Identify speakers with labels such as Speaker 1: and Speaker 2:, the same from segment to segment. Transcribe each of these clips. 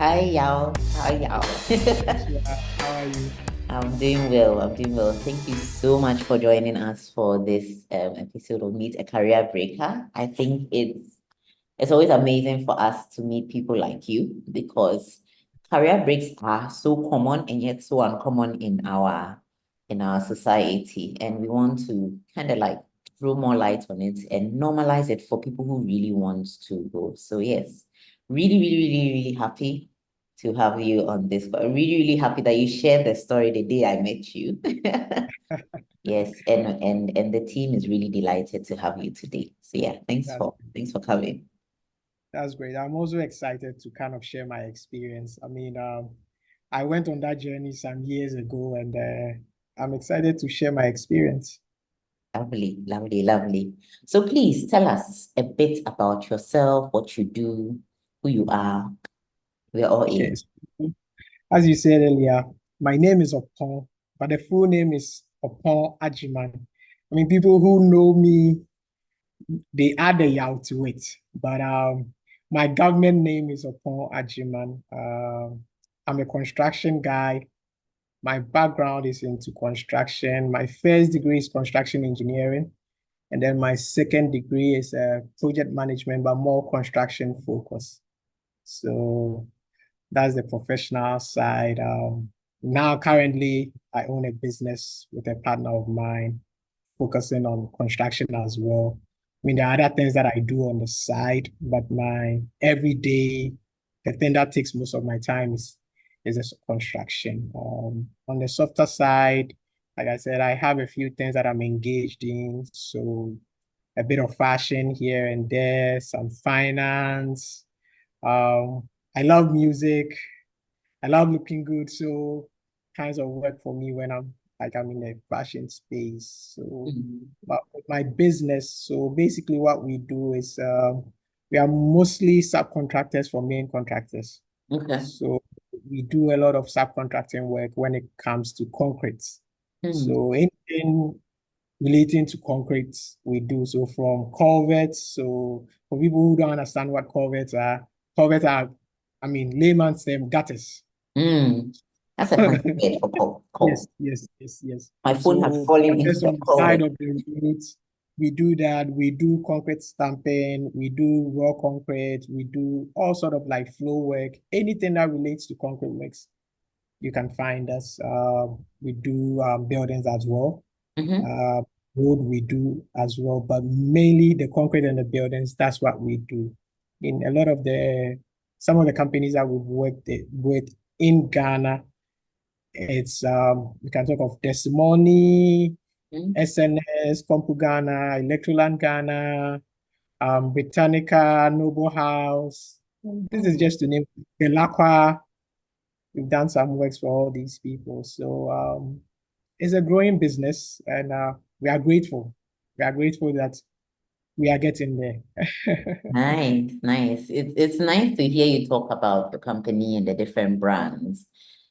Speaker 1: Hi, y'all. How y'all?
Speaker 2: Yeah, how are you?
Speaker 1: I'm doing well. I'm doing well. Thank you so much for joining us for this episode of Meet a Career Breaker. I think it's always amazing for us to meet people like you because career breaks are so common and yet so uncommon in our society. And we want to kind of like throw more light on it and normalize it for people who really want to go. So yes, really, really, really, really happy to have you on this. But really, really happy that you shared the story the day I met you. Yes, and the team is really delighted to have you today. So yeah,
Speaker 2: That's
Speaker 1: thanks for coming.
Speaker 2: that's great. I'm also excited to kind of share my experience. I went on that journey some years ago, and I'm excited to share my experience.
Speaker 1: Lovely, lovely, lovely. So please tell us a bit about yourself, what you do, who you are. We're all
Speaker 2: Okay,
Speaker 1: in.
Speaker 2: so as you said earlier, my name is Opon, but the full name is Opon Ajiman. People who know me, they add a yaw to it, but my government name is Opon Ajiman. I'm a construction guy. My background is into construction. My first degree is construction engineering, and then my second degree is project management, but more construction focus. So that's the professional side. Now, currently, I own a business with a partner of mine, focusing on construction as well. There are other things that I do on the side, but my everyday, the thing that takes most of my time is this construction. On the softer side, like I said, I have a few things that I'm engaged in. So a bit of fashion here and there, some finance. I love music. I love looking good. So kinds of work for me when I'm in the fashion space. So
Speaker 1: Mhm.
Speaker 2: but with my business, so basically what we do is we are mostly subcontractors for main contractors.
Speaker 1: Okay.
Speaker 2: So we do a lot of subcontracting work when it comes to concrete.
Speaker 1: Hmm.
Speaker 2: So anything relating to concrete, we do. So from culverts. So for people who don't understand what culverts are, layman's term, gutters.
Speaker 1: Hmm. That's a fancy word for call.
Speaker 2: Yes, yes, yes, yes.
Speaker 1: My phone had
Speaker 2: So
Speaker 1: fallen into
Speaker 2: just
Speaker 1: the
Speaker 2: on the
Speaker 1: call.
Speaker 2: side of the roads, we do that. We do concrete stamping, we do raw concrete, we do all sort of like flow work, anything that relates to concrete works, you can find us. We do buildings as well.
Speaker 1: Mm-hmm.
Speaker 2: Uh, Road we do as well, but mainly the concrete and the buildings, that's what we do. In a lot of some of the companies that we've worked with in Ghana, it's we can talk of Testimony, SNS, Compu Ghana, Electroland Ghana, Britannica, Noble House. This is
Speaker 1: Mm-hmm.
Speaker 2: just to name Belacqua. We've done some works for all these people. So it's a growing business, and we are grateful. We are grateful that we are getting there.
Speaker 1: Nice, nice. It's nice to hear you talk about the company and the different brands.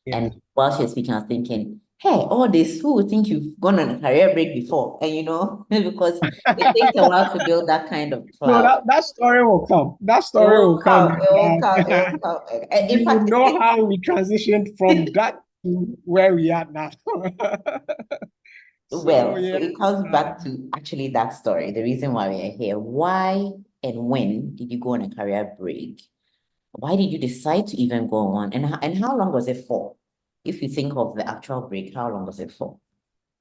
Speaker 2: Yeah.
Speaker 1: And while she's speaking, I was thinking, hey, all this, who would think you've gone on a career break before? And because it takes a while to build that kind of
Speaker 2: No,
Speaker 1: clout.
Speaker 2: that story will come. That
Speaker 1: It
Speaker 2: story
Speaker 1: will
Speaker 2: will come.
Speaker 1: come, it will come, it will come. In
Speaker 2: You will
Speaker 1: fact,
Speaker 2: know how we transitioned from that to where we are now. So
Speaker 1: well, so
Speaker 2: yeah,
Speaker 1: it comes back
Speaker 2: um,
Speaker 1: to actually that story, the reason why we are here. Why and when did you go on a career break? Why did you decide to even go on one? And how long was it for? If you think of the actual break, how long was it for?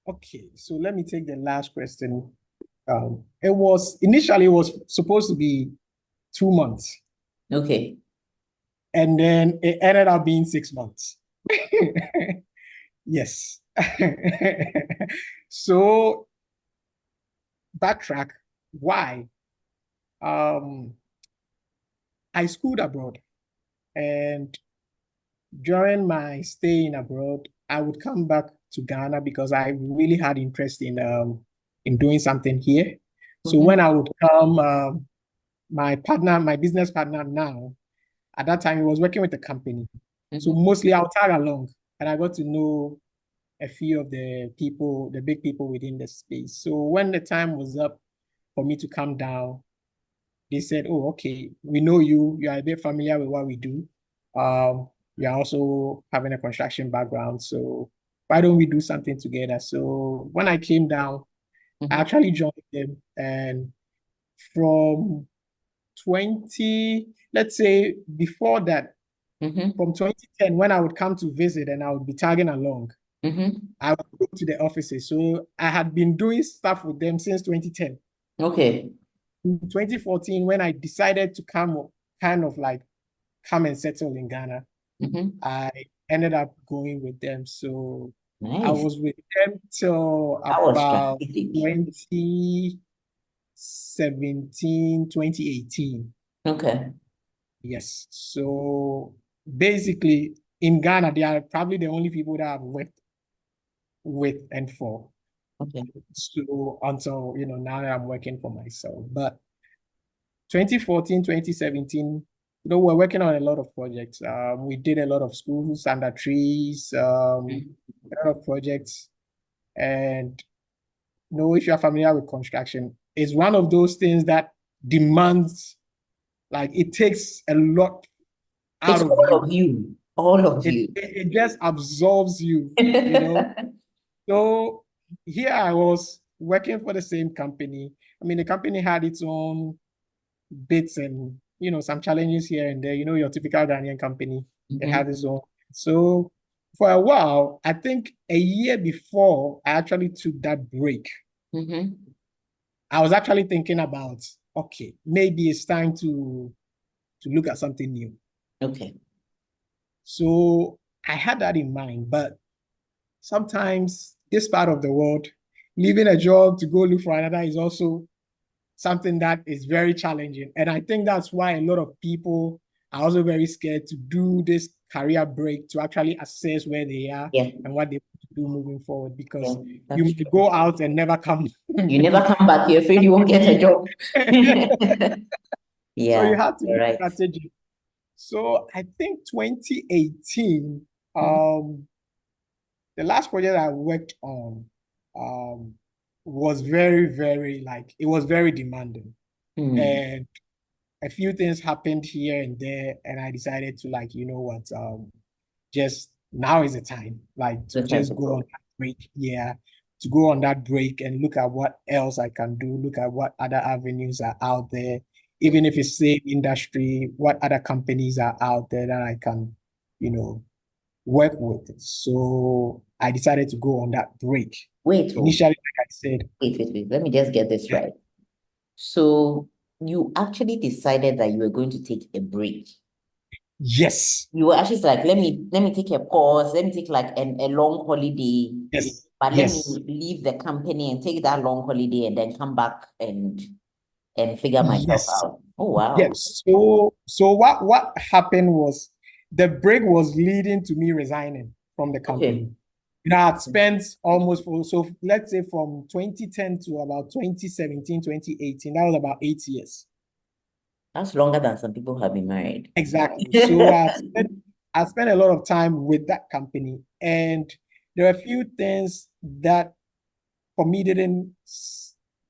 Speaker 2: okay. So let me take the last question. It was supposed to be 2 months,
Speaker 1: Okay.
Speaker 2: and then it ended up being 6 months. Yes. So backtrack. Why? Um, I schooled abroad, and during my stay in abroad, I would come back to Ghana because I really had interest in doing something here. So
Speaker 1: Mm-hmm.
Speaker 2: when I would come, my business partner now, at that time he was working with the company. So
Speaker 1: Mm-hmm.
Speaker 2: mostly I'll tag along, and I got to know a few of the people, the big people within the space. So when the time was up for me to come down, they said, "Oh, okay, we know you. You are a bit familiar with what we do. We are also having a construction background, so why don't we do something together? So when I came down, I
Speaker 1: Mhm.
Speaker 2: actually joined them, and from 20, let's say before that,
Speaker 1: Mhm.
Speaker 2: from 2010, when I would come to visit and I would be tagging along,
Speaker 1: Mhm.
Speaker 2: I would go to the offices. So I had been doing stuff with them since 2010.
Speaker 1: Okay.
Speaker 2: In 2014, when I decided to come, kind of like come and settle in Ghana,
Speaker 1: Mhm.
Speaker 2: I ended up going with them. So I
Speaker 1: Nice.
Speaker 2: was with them till
Speaker 1: That was
Speaker 2: about
Speaker 1: strategic.
Speaker 2: 2017, 2018.
Speaker 1: Okay.
Speaker 2: Yes. So basically, in Ghana, they are probably the only people that I've worked with and for.
Speaker 1: Okay.
Speaker 2: So until, now that I'm working for myself. But 2014, 2017, we're working on a lot of projects. We did a lot of schools under trees,
Speaker 1: Mhm.
Speaker 2: a lot of projects. And if you're familiar with construction, it's one of those things that demands, like, it takes a lot out
Speaker 1: It's
Speaker 2: of
Speaker 1: all
Speaker 2: you.
Speaker 1: of you. All of
Speaker 2: It,
Speaker 1: you.
Speaker 2: it just absorbs you. So here I was working for the same company. I mean, the company had its own bits and, some challenges here and there. Your typical Ghanaian company, it has
Speaker 1: Mhm.
Speaker 2: its own. So for a while, I think a year before I actually took that break,
Speaker 1: Mhm.
Speaker 2: I was actually thinking about, okay, maybe it's time to look at something new.
Speaker 1: Okay.
Speaker 2: So I had that in mind, but sometimes this part of the world, leaving a job to go look for another is also something that is very challenging. And I think that's why a lot of people are also very scared to do this career break to actually assess where they are
Speaker 1: Yeah.
Speaker 2: and what they want to do moving forward,
Speaker 1: Yeah.
Speaker 2: because you
Speaker 1: That's
Speaker 2: may
Speaker 1: true.
Speaker 2: go out and never come.
Speaker 1: You never come back. You're afraid you won't get a job.
Speaker 2: So you
Speaker 1: Yeah,
Speaker 2: have to
Speaker 1: you're
Speaker 2: be
Speaker 1: right.
Speaker 2: strategic. So I think 2018,
Speaker 1: Mhm.
Speaker 2: the last project I worked on um, was very, very, like, it was very demanding.
Speaker 1: Hmm.
Speaker 2: And a few things happened here and there, and I decided to, like, just now is the time, like, to
Speaker 1: The time
Speaker 2: just
Speaker 1: to
Speaker 2: go on
Speaker 1: go.
Speaker 2: that break. Yeah, to go on that break and look at what else I can do, look at what other avenues are out there,
Speaker 1: Mm.
Speaker 2: even if it's same industry, what other companies are out there that I can, you know, work with. So I decided to go on that break.
Speaker 1: Wait, oh,
Speaker 2: Initially, like I said,
Speaker 1: wait. Let me just get this
Speaker 2: yeah,
Speaker 1: right. So you actually decided that you were going to take a break.
Speaker 2: yes,
Speaker 1: You were actually like, let me take a pause, let me take like a long holiday,
Speaker 2: yes,
Speaker 1: but let me
Speaker 2: yes.
Speaker 1: leave the company and take that long holiday and then come back and figure myself
Speaker 2: Yes,
Speaker 1: out. Oh wow.
Speaker 2: yes. So what happened was the break was leading to me resigning from the
Speaker 1: Okay.
Speaker 2: company. I had spent almost so let's say from 2010 to about 2017, 2018. That was about 8 years.
Speaker 1: That's longer than some people have been married.
Speaker 2: Exactly. So I spent a lot of time with that company, and there are a few things that for me didn't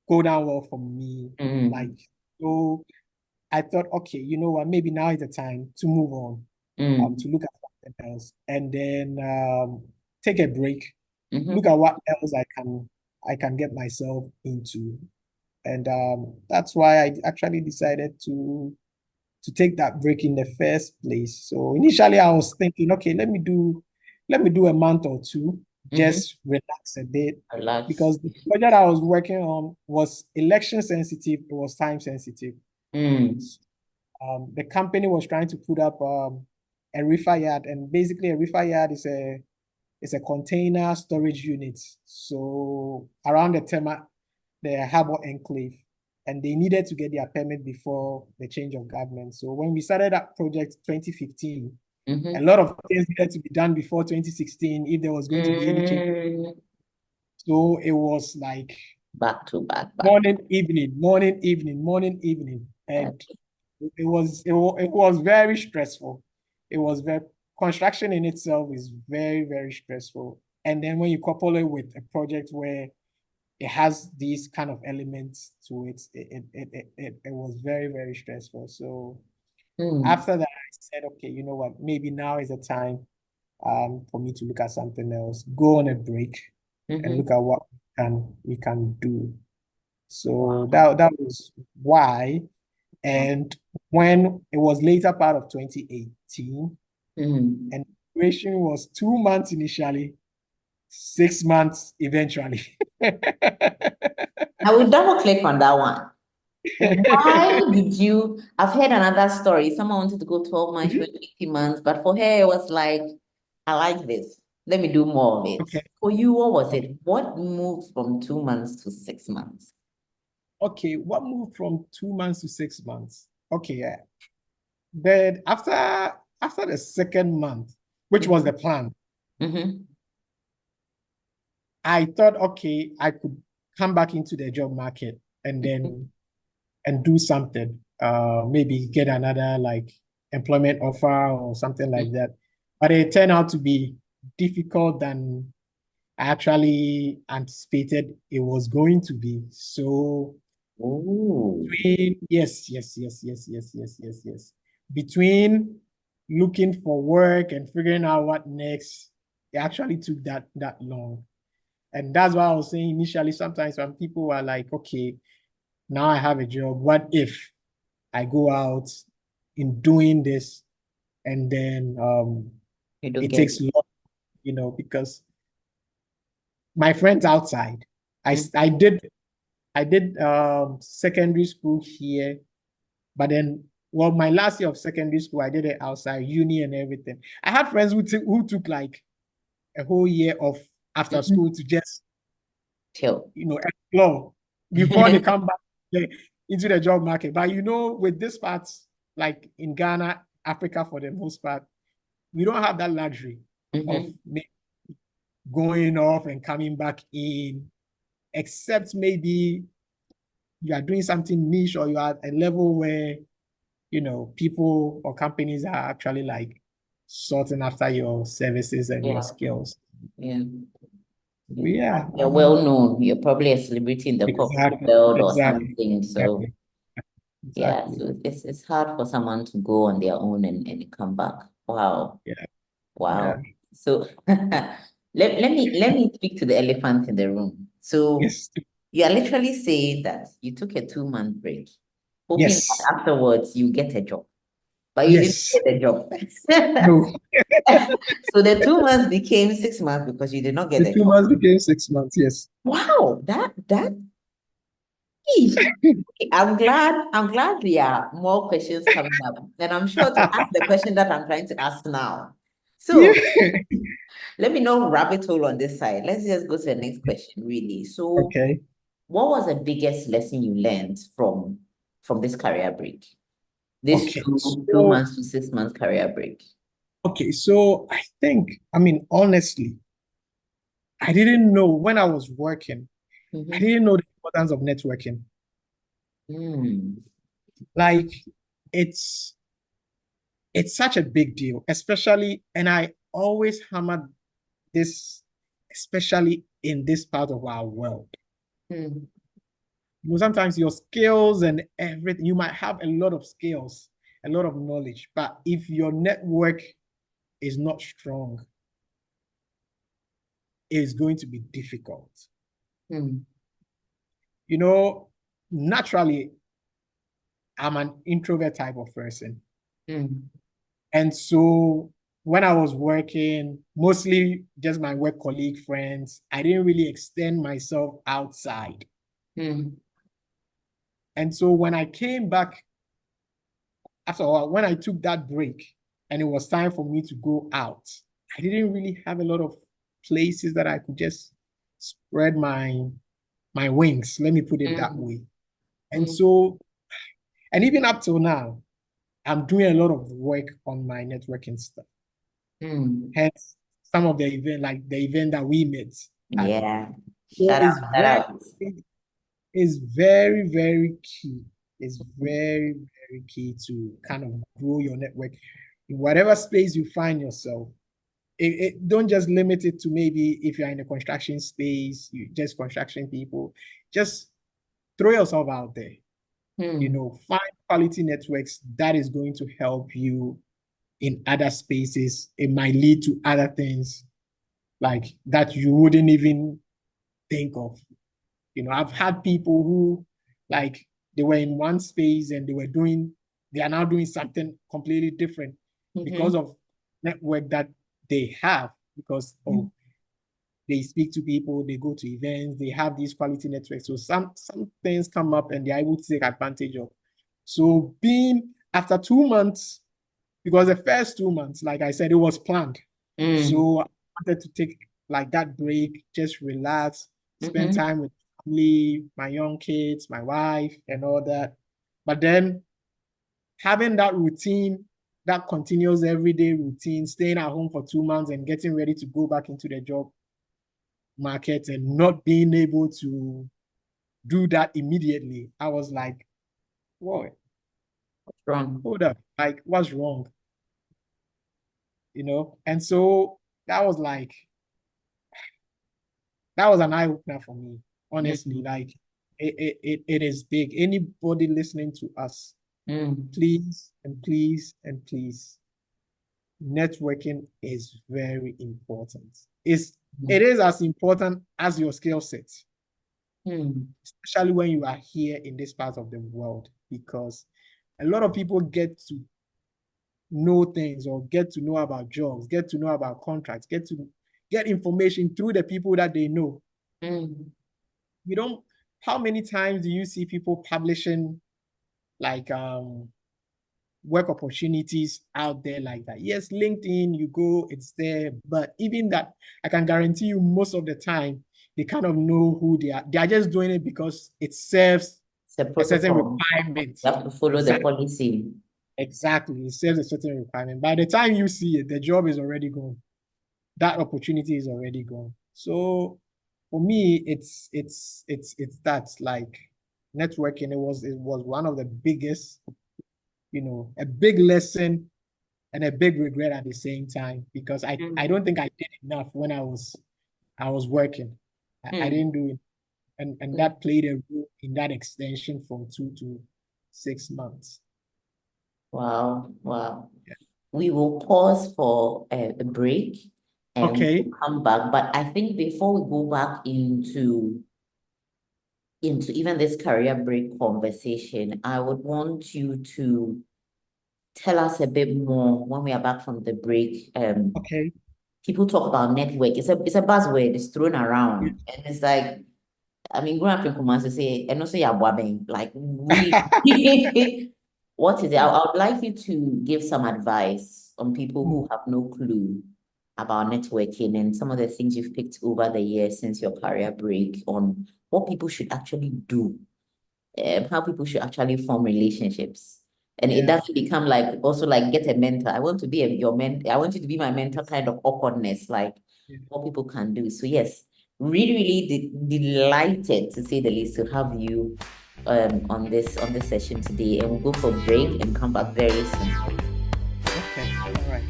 Speaker 2: go down well for me. Like,
Speaker 1: Mm,
Speaker 2: so I thought, okay, you know what, maybe now is the time to move on,
Speaker 1: mm,
Speaker 2: to look at something else, and then take a break, look
Speaker 1: mm-hmm.
Speaker 2: at what else I can get myself into. And that's why I actually decided to take that break in the first place. So initially I was thinking, okay, let me do a month or two,
Speaker 1: Mm-hmm.
Speaker 2: just relax a bit,
Speaker 1: Relax.
Speaker 2: because the project I was working on was election sensitive, it was time sensitive.
Speaker 1: Mm,
Speaker 2: The company was trying to put up a reefer yard, and basically a reefer yard is a container storage unit. So around the Harbor Enclave, and they needed to get their permit before the change of government. So when we started that project 2015, a
Speaker 1: mm-hmm.
Speaker 2: lot of things needed to be done before 2016 if there was going to be any change.
Speaker 1: Mm,
Speaker 2: So it was like
Speaker 1: back to back, back.
Speaker 2: morning, evening, morning, evening, morning, evening, and
Speaker 1: Okay.
Speaker 2: it was very stressful. It was very Construction in itself is very, very stressful. And then when you couple it with a project where it has these kind of elements to it, it was very, very stressful. So
Speaker 1: Mm,
Speaker 2: after that, I said, okay, you know what, maybe now is the time for me to look at something else, go on a break and look
Speaker 1: Mm-hmm.
Speaker 2: at what we can do. So
Speaker 1: Wow.
Speaker 2: that was why. And when it was later part of 2018,
Speaker 1: Mm.
Speaker 2: and duration was 2 months initially, 6 months eventually.
Speaker 1: I will double click on that one. Why did you? I've heard another story. Someone wanted to go 12 months,
Speaker 2: Mhm.
Speaker 1: 18 months, but for her, it was like, I like this. Let me do more of it.
Speaker 2: Okay.
Speaker 1: For you, what was it? What moved from 2 months to 6 months?
Speaker 2: Okay. What moved from 2 months to 6 months? Okay. Yeah. Then after the second month, which was the plan,
Speaker 1: Mm-hmm.
Speaker 2: I thought, okay, I could come back into the job market and then and do something. Maybe get another like employment offer or something like that. But it turned out to be difficult than I actually anticipated it was going to be. So
Speaker 1: Oh.
Speaker 2: yes. Between looking for work and figuring out what next, it actually took that long. And that's why I was saying initially, sometimes when people are like, okay, now I have a job, what if I go out in doing this and then
Speaker 1: You don't
Speaker 2: it
Speaker 1: get
Speaker 2: takes long, because my friends outside, I,
Speaker 1: it.
Speaker 2: I did I did secondary school here, but then well, my last year of secondary school, I did it outside uni and everything. I had friends who took like a whole year off after
Speaker 1: Mhm.
Speaker 2: school to just
Speaker 1: Chill.
Speaker 2: explore before they come back into the job market. But with this part, like in Ghana, Africa for the most part, we don't have that luxury of
Speaker 1: Mhm.
Speaker 2: going off and coming back in, except maybe you are doing something niche or you are at a level where people or companies are actually like sorting after your services and your
Speaker 1: Yeah.
Speaker 2: skills.
Speaker 1: Yeah.
Speaker 2: Yeah,
Speaker 1: You're well known. You're probably a celebrity in the corporate
Speaker 2: exactly,
Speaker 1: world or
Speaker 2: exactly,
Speaker 1: something. So
Speaker 2: exactly,
Speaker 1: yeah,
Speaker 2: exactly.
Speaker 1: so it's hard for someone to go on their own and come back. Wow.
Speaker 2: Yeah, yeah.
Speaker 1: Wow. So let me speak to the elephant in the room. So
Speaker 2: Yes,
Speaker 1: you are literally saying that you took a 2 month break, hoping
Speaker 2: yes,
Speaker 1: that afterwards you get a job, but you didn't
Speaker 2: yes.
Speaker 1: get a job.
Speaker 2: No,
Speaker 1: So the 2 months became 6 months because you did not get
Speaker 2: the
Speaker 1: a
Speaker 2: two
Speaker 1: job.
Speaker 2: months became 6 months. Yes.
Speaker 1: Wow, that eesh. I'm glad there are more questions coming up. And I'm sure to ask the question that I'm trying to ask now. So
Speaker 2: Yeah.
Speaker 1: let me know rabbit hole on this side. Let's just go to the next question, really. So
Speaker 2: Okay.
Speaker 1: what was the biggest lesson you learned from this career break? This
Speaker 2: Okay.
Speaker 1: two months to 6 months career break.
Speaker 2: So I think, I mean, honestly, I didn't know when I was working, I
Speaker 1: Mm-hmm.
Speaker 2: didn't know the importance of networking.
Speaker 1: Mm.
Speaker 2: Like it's it's such a big deal, especially, and I always hammer this, especially in this part of our world.
Speaker 1: Mm.
Speaker 2: Sometimes your skills and everything, you might have a lot of skills, a lot of knowledge, but if your network is not strong, it's going to be difficult.
Speaker 1: Mm.
Speaker 2: You know, naturally, I'm an introvert type of person.
Speaker 1: Mm.
Speaker 2: And so when I was working, mostly just my work colleague friends, I didn't really extend myself outside.
Speaker 1: Mm.
Speaker 2: And so when I came back after a while, when I took that break and it was time for me to go out, I didn't really have a lot of places that I could just spread my wings. Let me put it that
Speaker 1: Mm.
Speaker 2: way. And
Speaker 1: Mm.
Speaker 2: so, and even up till now, I'm doing a lot of work on my networking stuff.
Speaker 1: Mm.
Speaker 2: Hence, some of the event, like the event that we met at.
Speaker 1: Yeah.
Speaker 2: So
Speaker 1: Shout out, shout out.
Speaker 2: it's very, very key. It's very, very key to kind of grow your network in whatever space you find yourself. Don't just limit it to maybe if you're in the construction space, you just construction people. Just throw yourself out there.
Speaker 1: Mm.
Speaker 2: Find quality networks that is going to help you in other spaces, it might lead to other things like that you wouldn't even think of. I've had people who like they were in one space and they are now doing something completely different because of network that they have, because they speak to people, they go to events, they have these quality networks. So some things come up and they're able to take advantage of. So being after 2 months, because the first 2 months, like I said, it was planned. So I wanted to take like that break, just relax, spend time with family, my young kids, my wife, and all that. But then having that routine, that continuous everyday routine, staying at home for 2 months and getting ready to go back into the job market and not being able to do that immediately, I was like, whoa,
Speaker 1: Wrong.
Speaker 2: hold up, like what's wrong? And so that was an eye opener for me, honestly. Like it is big. Anybody listening to us, please and please and please, networking is very important. It is as important as your skill set, especially when you are here in this part of the world, because a lot of people get to know things or get to know about jobs, get to know about contracts, get information through the people that they know. How many times do you see people publishing like work opportunities out there like that? Yes, LinkedIn, you go, it's there, but even that, I can guarantee you most of the time, they kind of know who they are. They are just doing it because it serves a certain requirement.
Speaker 1: You have to follow the policy.
Speaker 2: Exactly. It serves a certain requirement. By the time you see it, the job is already gone. That opportunity is already gone. So for me, it's that, like, networking. It was one of the biggest, a big lesson and a big regret at the same time, because I don't think I did enough when I was working. I didn't do it. And that played a role in that extension from 2 to 6 months.
Speaker 1: Wow.
Speaker 2: Yeah.
Speaker 1: We will pause for a break and
Speaker 2: Okay.
Speaker 1: we'll come back. But I think before we go back into even this career break conversation, I would want you to tell us a bit more when we are back from the break.
Speaker 2: Okay.
Speaker 1: People talk about network. It's a buzzword. It's thrown around, and it's like, I mean, growing up in Kumasi, say, and also Yabuabeng, like we. What is it? I would like you to give some advice on people who have no clue about networking and some of the things you've picked over the years since your career break, on what people should actually do, how people should actually form relationships. And it doesn't become like also like get a mentor. I want to be your mentor. I want you to be my mentor kind of awkwardness, like what people can do. So yes, really delighted, to say the least, to have you on this session today. And we'll go for a break and come back very soon.
Speaker 2: Okay, all right.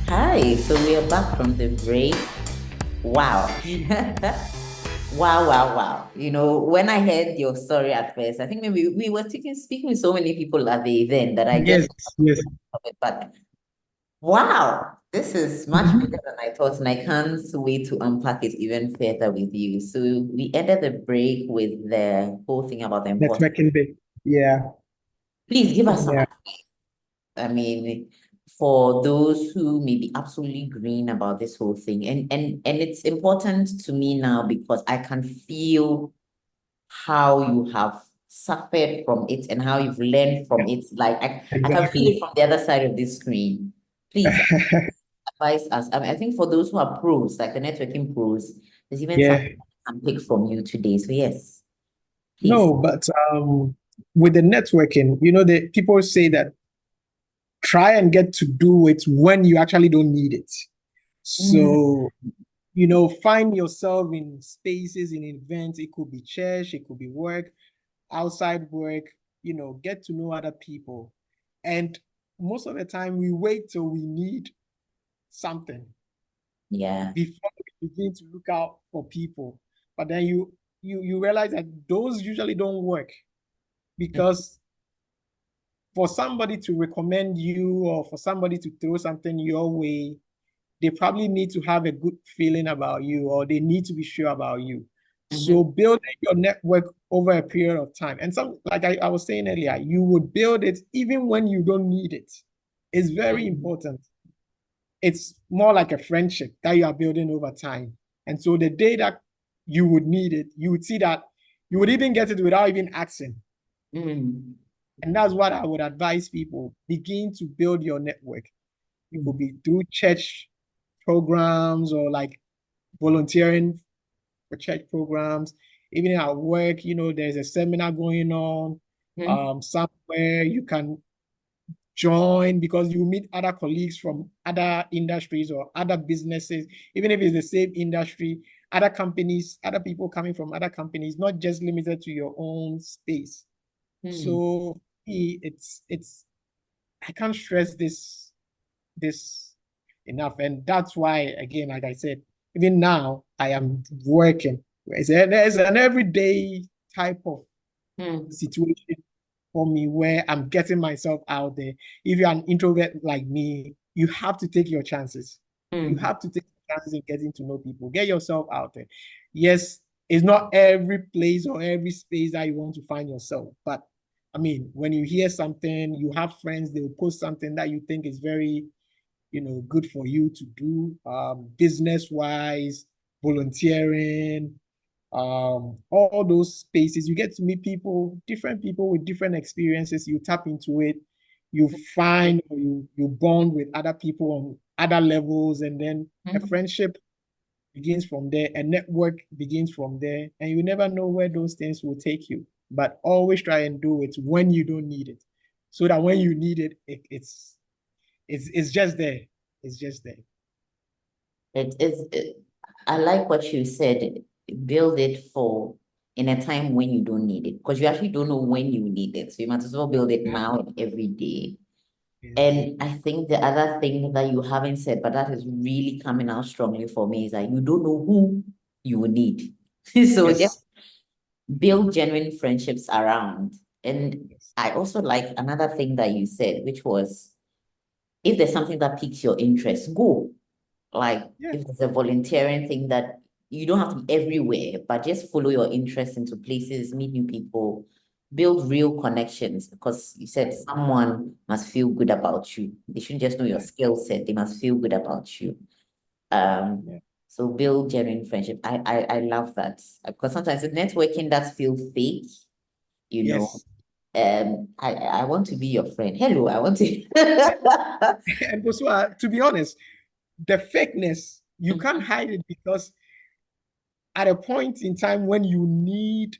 Speaker 1: Hi, so we are back from the break. Wow. Wow. When I heard your story at first, I think maybe we were speaking with so many people at the event that I just
Speaker 2: Yes.
Speaker 1: But wow, this is much bigger than I thought, and I can't wait to unpack it even further with you. So we ended the break with the whole thing about the importance.
Speaker 2: Networking bit. Yeah.
Speaker 1: Please give us some
Speaker 2: Yeah.
Speaker 1: advice. I mean, for those who may be absolutely green about this whole thing, and it's important to me now because I can feel how you have suffered from it and how you've learned from it. Like I can feel it from the other side of this screen. Please advise us. I think for those who are pros, like the networking pros, there's even something I can pick from you today. So yes, please.
Speaker 2: No, but with the networking, the people say that try and get to do it when you actually don't need it. So, find yourself in spaces, in events. It could be church, it could be work, outside work, get to know other people. And most of the time we wait till we need something
Speaker 1: Yeah.
Speaker 2: before we begin to look out for people. But then you realize that those usually don't work because for somebody to recommend you or for somebody to throw something your way, they probably need to have a good feeling about you or they need to be sure about you. So building your network over a period of time. And some, like I was saying earlier, you would build it even when you don't need it. It's very important. It's more like a friendship that you are building over time. And so the day that you would need it, you would see that you would even get it without even asking. And that's what I would advise people. Begin to build your network. It could be through church programs or like volunteering for church programs. Even at work, there's a seminar going on somewhere you can join because you meet other colleagues from other industries or other businesses, even if it's the same industry, other companies, other people coming from other companies, not just limited to your own space. So it's I can't stress this enough. And that's why, again, like I said, even now I am working. There's an everyday type of situation for me where I'm getting myself out there. If you're an introvert like me, you have to take your chances. You have to take chances in getting to know people. Get yourself out there. Yes, it's not every place or every space that you want to find yourself, but I mean, when you hear something, you have friends, they will post something that you think is very, good for you to do, business-wise, volunteering, all those spaces. You get to meet people, different people with different experiences. You tap into it, you find or you bond with other people on other levels, and then a friendship begins from there, a network begins from there, and you never know where those things will take you. But always try and do it when you don't need it, so that when you need it, it's just there. It's just there.
Speaker 1: I like what you said. Build it for in a time when you don't need it, because you actually don't know when you need it. So you might as well build it now and every day. And I think the other thing that you haven't said, but that is really coming out strongly for me, is that you don't know who you will need. So just build genuine friendships around. And I also like another thing that you said, which was, if there's something that piques your interest, go. Like if there's a volunteering thing that you don't have to be everywhere, but just follow your interest into places, meet new people, build real connections, because you said someone must feel good about you. They shouldn't just know your skill set, they must feel good about you. So build genuine friendship. I love that, because sometimes the networking that feels fake, I want to be your friend. Hello, I want to.
Speaker 2: And also, to be honest, the fakeness, you can't hide it, because at a point in time when you need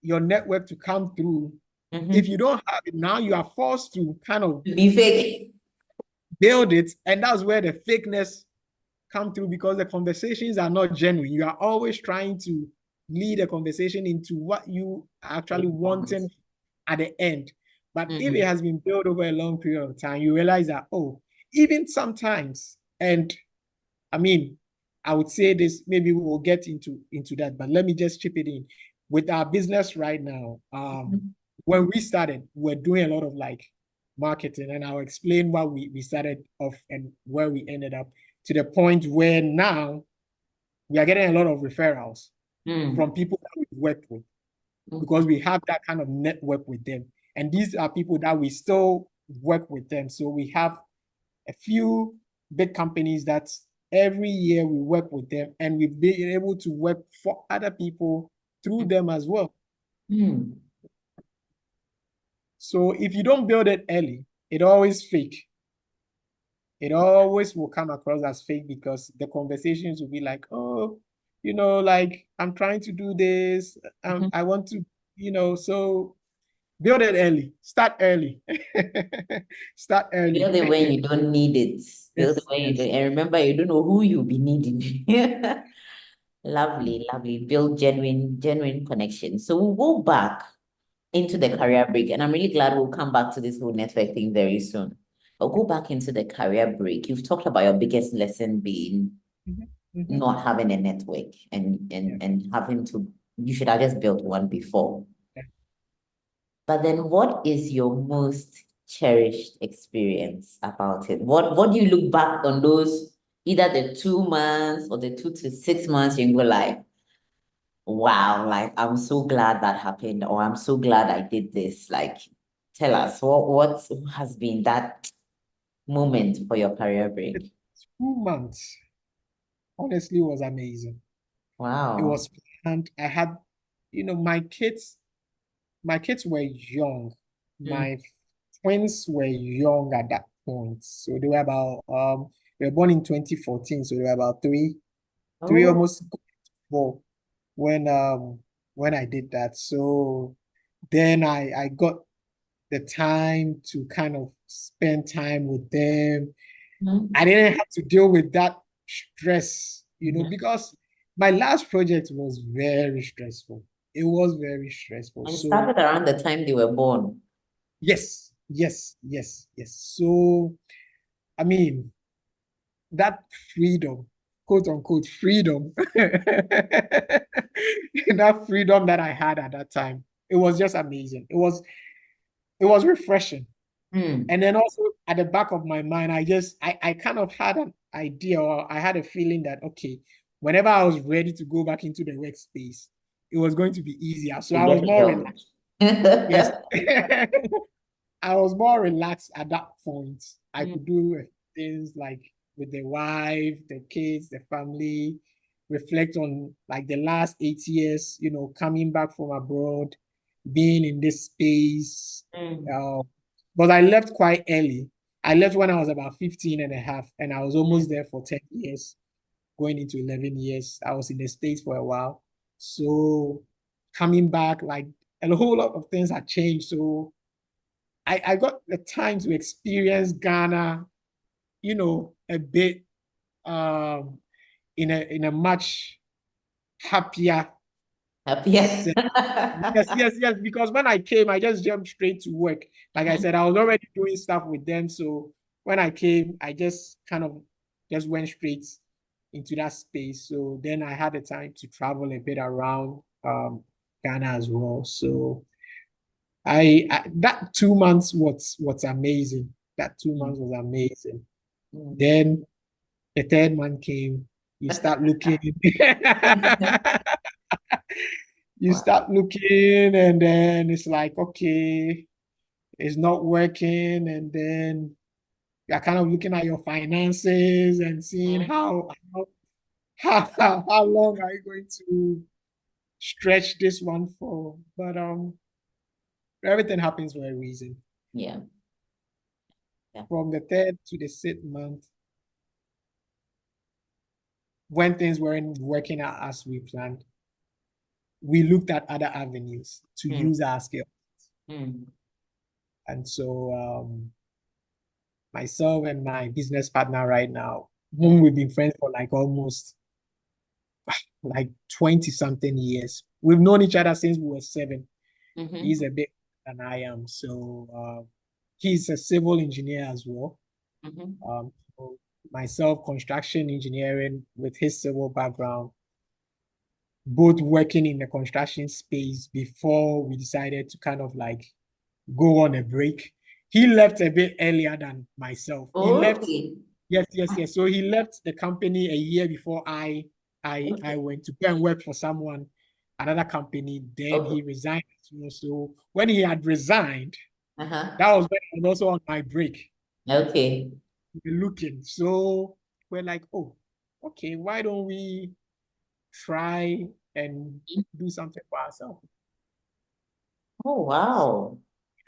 Speaker 2: your network to come through, if you don't have it now, you are forced to kind of
Speaker 1: be fake,
Speaker 2: build it, and that's where the fakeness come through, because the conversations are not genuine. You are always trying to lead a conversation into what you actually wanting at the end. But if it has been built over a long period of time, you realize that, even sometimes, and I mean, I would say this, maybe we will get into that, but let me just chip it in. With our business right now, when we started, we're doing a lot of like marketing, and I'll explain why we started off and where we ended up, to the point where now we are getting a lot of referrals from people that we've worked with, because we have that kind of network with them. And these are people that we still work with them. So we have a few big companies that every year we work with them, and we've been able to work for other people through them as well. So if you don't build it early, it always fake. It always will come across as fake, because the conversations will be like, like, I'm trying to do this. I want to, so build it early. Start early. Start early.
Speaker 1: Build it when you don't need it. Build it when you don't. And remember, you don't know who you'll be needing. Lovely, lovely. Build genuine connections. So we'll go back into the career break. And I'm really glad we'll come back to this whole network thing very soon. But go back into the career break. You've talked about your biggest lesson being not having a network and
Speaker 2: Yeah.
Speaker 1: having to, you should have just built one before.
Speaker 2: Yeah.
Speaker 1: But then what is your most cherished experience about it? What do you look back on those, either the 2 months or the 2 to 6 months, you go like, wow, like I'm so glad that happened, or I'm so glad I did this. Like, tell us what has been that moment for your career
Speaker 2: The
Speaker 1: break?
Speaker 2: 2 months honestly was amazing. It
Speaker 1: Wow.
Speaker 2: was planned. I had, my kids were young.
Speaker 1: Mm.
Speaker 2: My twins were young at that point. So they were born in 2014, so they were about three
Speaker 1: Oh.
Speaker 2: almost 4 when I did that. So then I got the time to kind of spend time with them.
Speaker 1: Mm.
Speaker 2: I didn't have to deal with that stress,
Speaker 1: Mhm.
Speaker 2: because my last project was very stressful. It was very stressful.
Speaker 1: And it
Speaker 2: So
Speaker 1: started around the time they were born.
Speaker 2: yes, yes, yes, yes. So I mean, that freedom, quote unquote freedom, that freedom that I had at that time, it was just amazing. It was refreshing.
Speaker 1: Mm.
Speaker 2: And then also at the back of my mind, I kind of had an idea, or I had a feeling that, okay, whenever I was ready to go back into the workspace, it was going to be easier. So
Speaker 1: To
Speaker 2: I
Speaker 1: get
Speaker 2: was more
Speaker 1: help.
Speaker 2: relaxed. Yes. I was more relaxed at that point. I
Speaker 1: Mm.
Speaker 2: could do things like with the wife, the kids, the family, reflect on like the last 8 years, coming back from abroad, being in this space.
Speaker 1: Mm.
Speaker 2: Uh, but I left quite early. I left when I was about 15 and a half, and I was almost
Speaker 1: Mm.
Speaker 2: there for 10 years, going into 11 years. I was in the States for a while. So coming back, like a whole lot of things had changed. So I got the time to experience Ghana, a bit um in a much happier
Speaker 1: Happier.
Speaker 2: set. Yes, yes, yes. Because when I came, I just jumped straight to work. Like I said, I was already doing stuff with them. So when I came, I just kind of just went straight into that space. So then I had the time to travel a bit around Ghana as well. So that 2 months was what's amazing. That two
Speaker 1: Mm.
Speaker 2: months was amazing.
Speaker 1: Mm.
Speaker 2: Then the third month came. You start looking. You
Speaker 1: Wow.
Speaker 2: start looking, and then it's like, okay, it's not working, and then you're kind of looking at your finances and seeing
Speaker 1: Mm.
Speaker 2: how long are you going to stretch this one for? But everything happens for a reason.
Speaker 1: Yeah. Yeah.
Speaker 2: From the third to the sixth month, when things weren't working out as we planned, we looked at other avenues to
Speaker 1: Mm.
Speaker 2: use our skill.
Speaker 1: Mm.
Speaker 2: And so myself and my business partner right now, whom we've been friends for like almost like 20 something years. We've known each other since we were 7. He's
Speaker 1: Mm-hmm.
Speaker 2: a bit than I am. So he's a civil engineer as well.
Speaker 1: Mm-hmm.
Speaker 2: So myself, construction engineering with his civil background, both working in the construction space before we decided to kind of like go on a break. He left a bit earlier than myself. He left,
Speaker 1: Okay.
Speaker 2: yes, yes, yes. So he left the company a year before I
Speaker 1: Okay.
Speaker 2: went to go and work for another company. Then
Speaker 1: Okay.
Speaker 2: he resigned. So when he had resigned,
Speaker 1: Uh-huh.
Speaker 2: that was when I was also on my break.
Speaker 1: Okay.
Speaker 2: We were looking. So we're like, oh, okay, why don't we try and do something for ourselves?
Speaker 1: Oh, wow.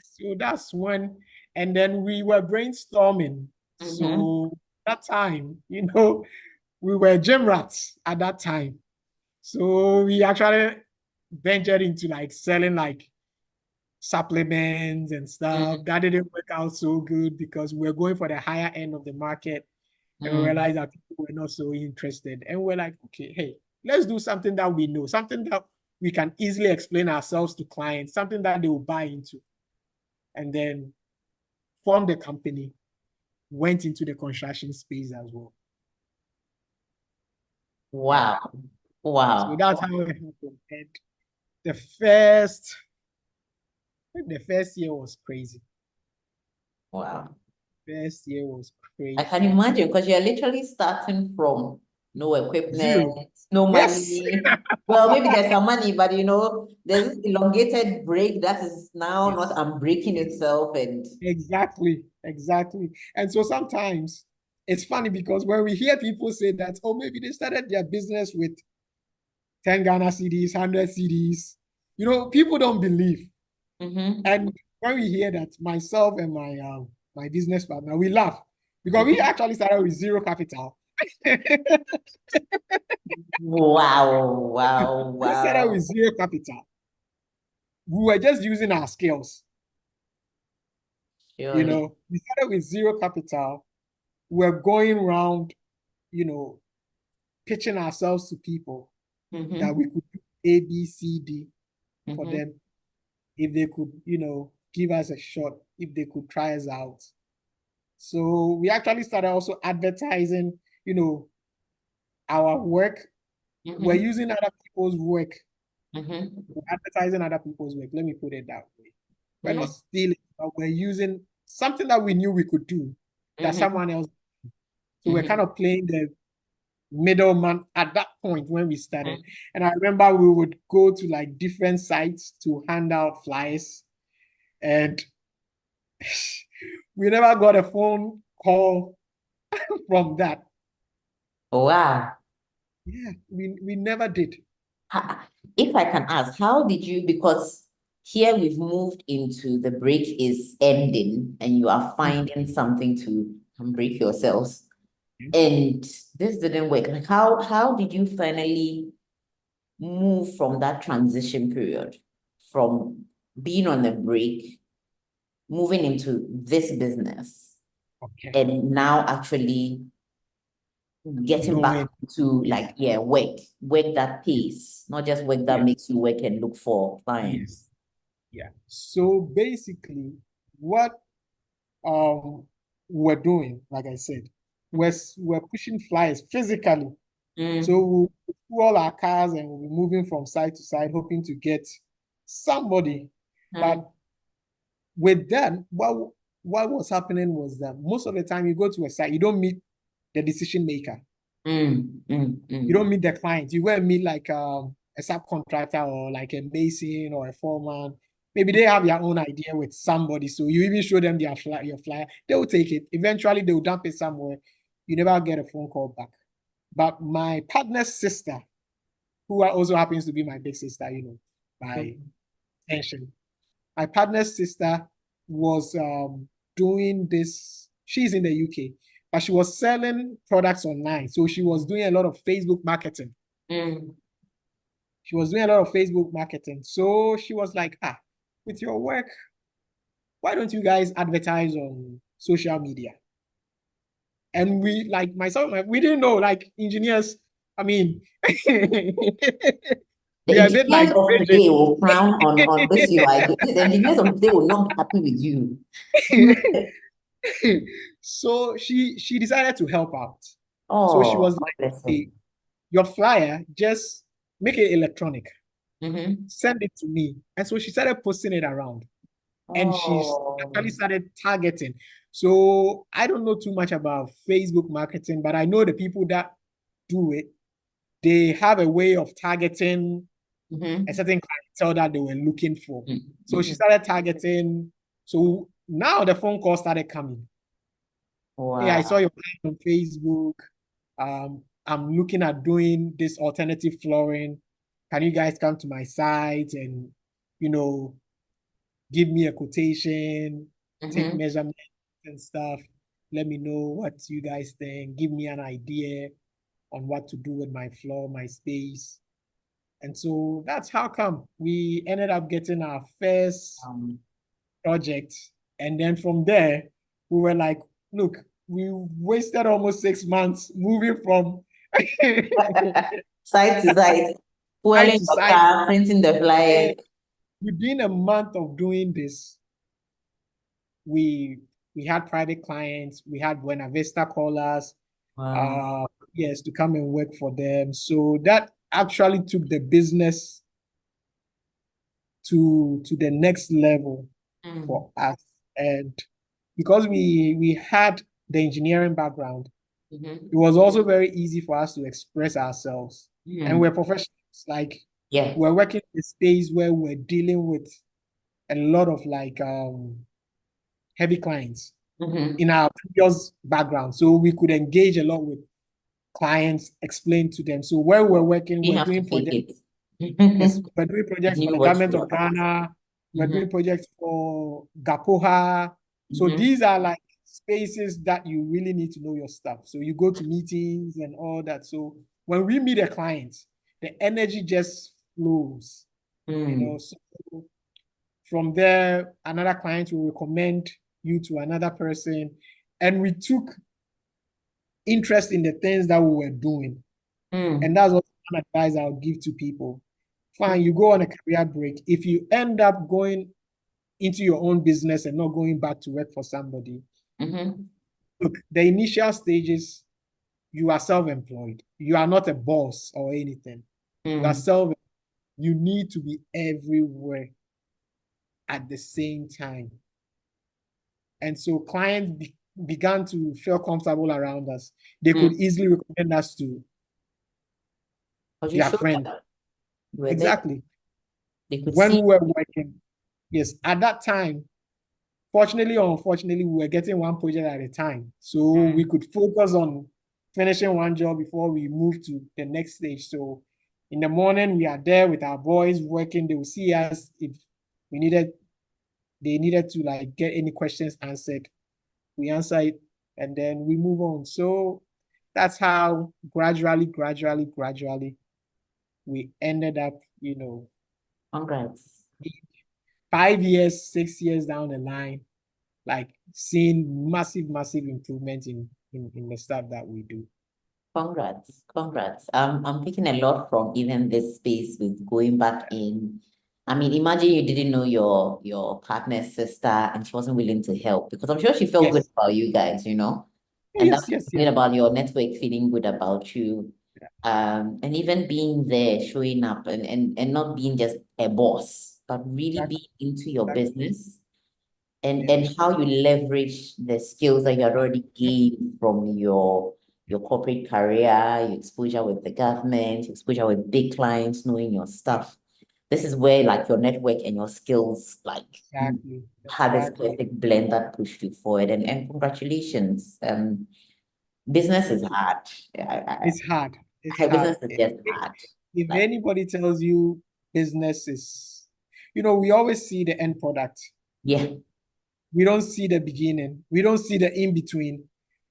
Speaker 2: So that's when, and then we were brainstorming.
Speaker 1: Mm-hmm.
Speaker 2: So that time, we were gym rats at that time. So we actually ventured into like selling like supplements and stuff.
Speaker 1: Mm.
Speaker 2: That didn't work out so good because we were going for the higher end of the market, and we
Speaker 1: Mm.
Speaker 2: realized that people were not so interested. And we're like, okay, hey, let's do something that we know, something that we can easily explain ourselves to clients, something that they will buy into. And then formed the company, went into the construction space as well. Yeah.
Speaker 1: Wow.
Speaker 2: So
Speaker 1: Wow.
Speaker 2: that's how it happened. And the first the first year was crazy.
Speaker 1: Wow.
Speaker 2: First year was
Speaker 1: I can
Speaker 2: crazy.
Speaker 1: imagine because you're literally starting from no equipment,
Speaker 2: Zero.
Speaker 1: no
Speaker 2: Yes.
Speaker 1: money. Well, maybe there's some money, but there's this elongated break that is now not
Speaker 2: Yes.
Speaker 1: unbreaking
Speaker 2: Yes.
Speaker 1: itself. And
Speaker 2: Exactly. Exactly. And so sometimes it's funny because when we hear people say that, oh, maybe they started their business with 10 Ghana CDs, 100 CDs, people don't believe.
Speaker 1: mm-hmm,
Speaker 2: And when we hear that, myself and my business partner, we laugh because we
Speaker 1: mm-hmm.
Speaker 2: actually started with zero capital.
Speaker 1: Wow, wow,
Speaker 2: We started with
Speaker 1: wow.
Speaker 2: zero capital. We were just using our skills.
Speaker 1: Surely.
Speaker 2: We started with zero capital. We're going around, you know, pitching ourselves to people that
Speaker 1: Mm-hmm,
Speaker 2: we could do A, B, C, D for
Speaker 1: mm-hmm,
Speaker 2: them if they could, give us a shot, if they could try us out. So we actually started also advertising, our work. We're
Speaker 1: mm-hmm,
Speaker 2: using other people's work.
Speaker 1: mm-hmm,
Speaker 2: We're advertising other people's work. Let me put it that way. We're not
Speaker 1: mm-hmm,
Speaker 2: stealing, but we're using something that we knew we could do that
Speaker 1: mm-hmm,
Speaker 2: someone else. So we're kind
Speaker 1: mm-hmm,
Speaker 2: of playing the middleman at that point when we started. And I remember we would go to like different sites to hand out flyers, and we never got a phone call from that.
Speaker 1: wow.
Speaker 2: Yeah, we never did.
Speaker 1: If I can ask, how did you, because here we've moved into the break is ending and you are finding something to break yourselves. And this didn't work. Like how did you finally move from that transition period, from being on a break, moving into this business,
Speaker 2: Okay.
Speaker 1: and now actually getting back
Speaker 2: Going.
Speaker 1: to
Speaker 2: Yes.
Speaker 1: like, yeah, work that
Speaker 2: Yes.
Speaker 1: pays, not just work that
Speaker 2: Yes.
Speaker 1: makes you work and look for
Speaker 2: Yes.
Speaker 1: clients.
Speaker 2: Yeah. So basically, what we're doing, like I said, we're pushing flyers physically. So
Speaker 1: Mm,
Speaker 2: we'll pull all our cars and we'll be moving from side to side, hoping to get somebody.
Speaker 1: mm,
Speaker 2: But with that, what was happening was that most of the time you go to a site, you don't meet the decision maker. You don't
Speaker 1: mm.
Speaker 2: meet the client. You go and meet like a subcontractor or like a mason or a foreman. Maybe they have their own idea with somebody. So you even show them your flyer. They will take it. Eventually, they will dump it somewhere. You never get a phone call back. But my partner's sister, who also happens to be my big sister, by
Speaker 1: Mm.
Speaker 2: tension, my partner's sister was doing this. She's in the UK, but she was selling products online. So she was doing a lot of Facebook marketing.
Speaker 1: Mm.
Speaker 2: She was doing a lot of Facebook marketing. So she was like, with your work, why don't you guys advertise on social media? And we, like myself, we didn't know, like engineers, I mean,
Speaker 1: The
Speaker 2: we are a bit
Speaker 1: engineers
Speaker 2: like
Speaker 1: of
Speaker 2: rigid.
Speaker 1: today will frown on this your idea. The engineers of today will not be happy with you.
Speaker 2: So she decided to help out. So she
Speaker 1: Oh,
Speaker 2: was
Speaker 1: God
Speaker 2: like,
Speaker 1: bless her.
Speaker 2: hey, your flyer, just make it electronic,
Speaker 1: Mm-hmm.
Speaker 2: send it to me. And so she started posting it around. And she's
Speaker 1: Oh.
Speaker 2: actually started targeting. So I don't know too much about Facebook marketing, but I know the people that do it, they have a way of targeting a
Speaker 1: Mm-hmm.
Speaker 2: certain clientele that they were looking for. So she
Speaker 1: Mm-hmm.
Speaker 2: started targeting. So now the phone call started coming. Hey, I saw
Speaker 1: Wow.
Speaker 2: your plan on Facebook. I'm looking at doing this alternative flooring. Can you guys come to my site and, you know, give me a quotation, take
Speaker 1: Mm-hmm.
Speaker 2: measurements and stuff. Let me know what you guys think. Give me an idea on what to do with my floor, my space. And so that's how come we ended up getting our first
Speaker 1: Um,
Speaker 2: project. And then from there, we were like, look, we wasted almost 6 months moving from
Speaker 1: side to side,
Speaker 2: side
Speaker 1: fueling
Speaker 2: to
Speaker 1: your
Speaker 2: side.
Speaker 1: car, printing the flyers.
Speaker 2: And within a month of doing this, we we had private clients, we had Buena Vista call us,
Speaker 1: Wow.
Speaker 2: yes, to come and work for them. So that actually took the business to the next level for us. And because we had the engineering background, it was also very easy for us to express ourselves. And we're professionals. Like
Speaker 1: Yeah.
Speaker 2: we're working in a space where we're dealing with a lot of like heavy clients in our previous background. So we could engage a lot with clients, explain to them. So where we're working,
Speaker 1: You
Speaker 2: we're
Speaker 1: have to
Speaker 2: doing
Speaker 1: take
Speaker 2: projects.
Speaker 1: it.
Speaker 2: Yes, we're doing
Speaker 1: You
Speaker 2: projects for
Speaker 1: knew
Speaker 2: the
Speaker 1: what
Speaker 2: government
Speaker 1: you
Speaker 2: of
Speaker 1: were.
Speaker 2: Ghana. We're doing projects for Gapoha. So these are like spaces that you really need to know your stuff. So you go to meetings and all that. So when we meet a client, the energy just flows, you know. So from there, another client will recommend you to another person. And we took interest in the things that we were doing. And that's what one advice I would give to people. Fine, you go on a career break. If you end up going into your own business and not going back to work for somebody, look, the initial stages, you are self-employed. You are not a boss or anything. You are you need to be everywhere at the same time. And so clients began to feel comfortable around us. They could easily recommend us to
Speaker 1: Because you
Speaker 2: their
Speaker 1: showed
Speaker 2: friend.
Speaker 1: that you were there.
Speaker 2: Exactly.
Speaker 1: They could
Speaker 2: When
Speaker 1: see.
Speaker 2: we were working, yes, at that time, fortunately or unfortunately, we were getting one project at a time. So we could focus on finishing one job before we move to the next stage. So in the morning, we are there with our boys working. They will see us if they needed to like get any questions answered. We answer it and then we move on. So that's how gradually we ended up,
Speaker 1: Congrats.
Speaker 2: 5 years, 6 years down the line, like seeing massive improvement in the stuff that we do.
Speaker 1: Congrats. Congrats. I'm taking a lot from even this space with going back in. I mean, imagine you didn't know your partner's sister and she wasn't willing to help because I'm sure she felt good
Speaker 2: Yes.
Speaker 1: about you guys, you know? And
Speaker 2: Yes,
Speaker 1: that's
Speaker 2: yes,
Speaker 1: good
Speaker 2: yes.
Speaker 1: about your network feeling good about you. And even being there, showing up and not being just a boss, but really
Speaker 2: Exactly.
Speaker 1: being into your
Speaker 2: Exactly.
Speaker 1: business and
Speaker 2: Yes.
Speaker 1: how you leverage the skills that you had already gained from your corporate career, your exposure with the government, exposure with big clients, knowing your stuff. This is where like your network and your skills like
Speaker 2: Exactly.
Speaker 1: had this
Speaker 2: Exactly.
Speaker 1: perfect blend that pushed you forward. And congratulations. Business is hard.
Speaker 2: It's hard. It's hard.
Speaker 1: Business is just hard.
Speaker 2: If
Speaker 1: Like,
Speaker 2: anybody tells you business is, we always see the end product.
Speaker 1: yeah.
Speaker 2: We don't see the beginning. We don't see the in between.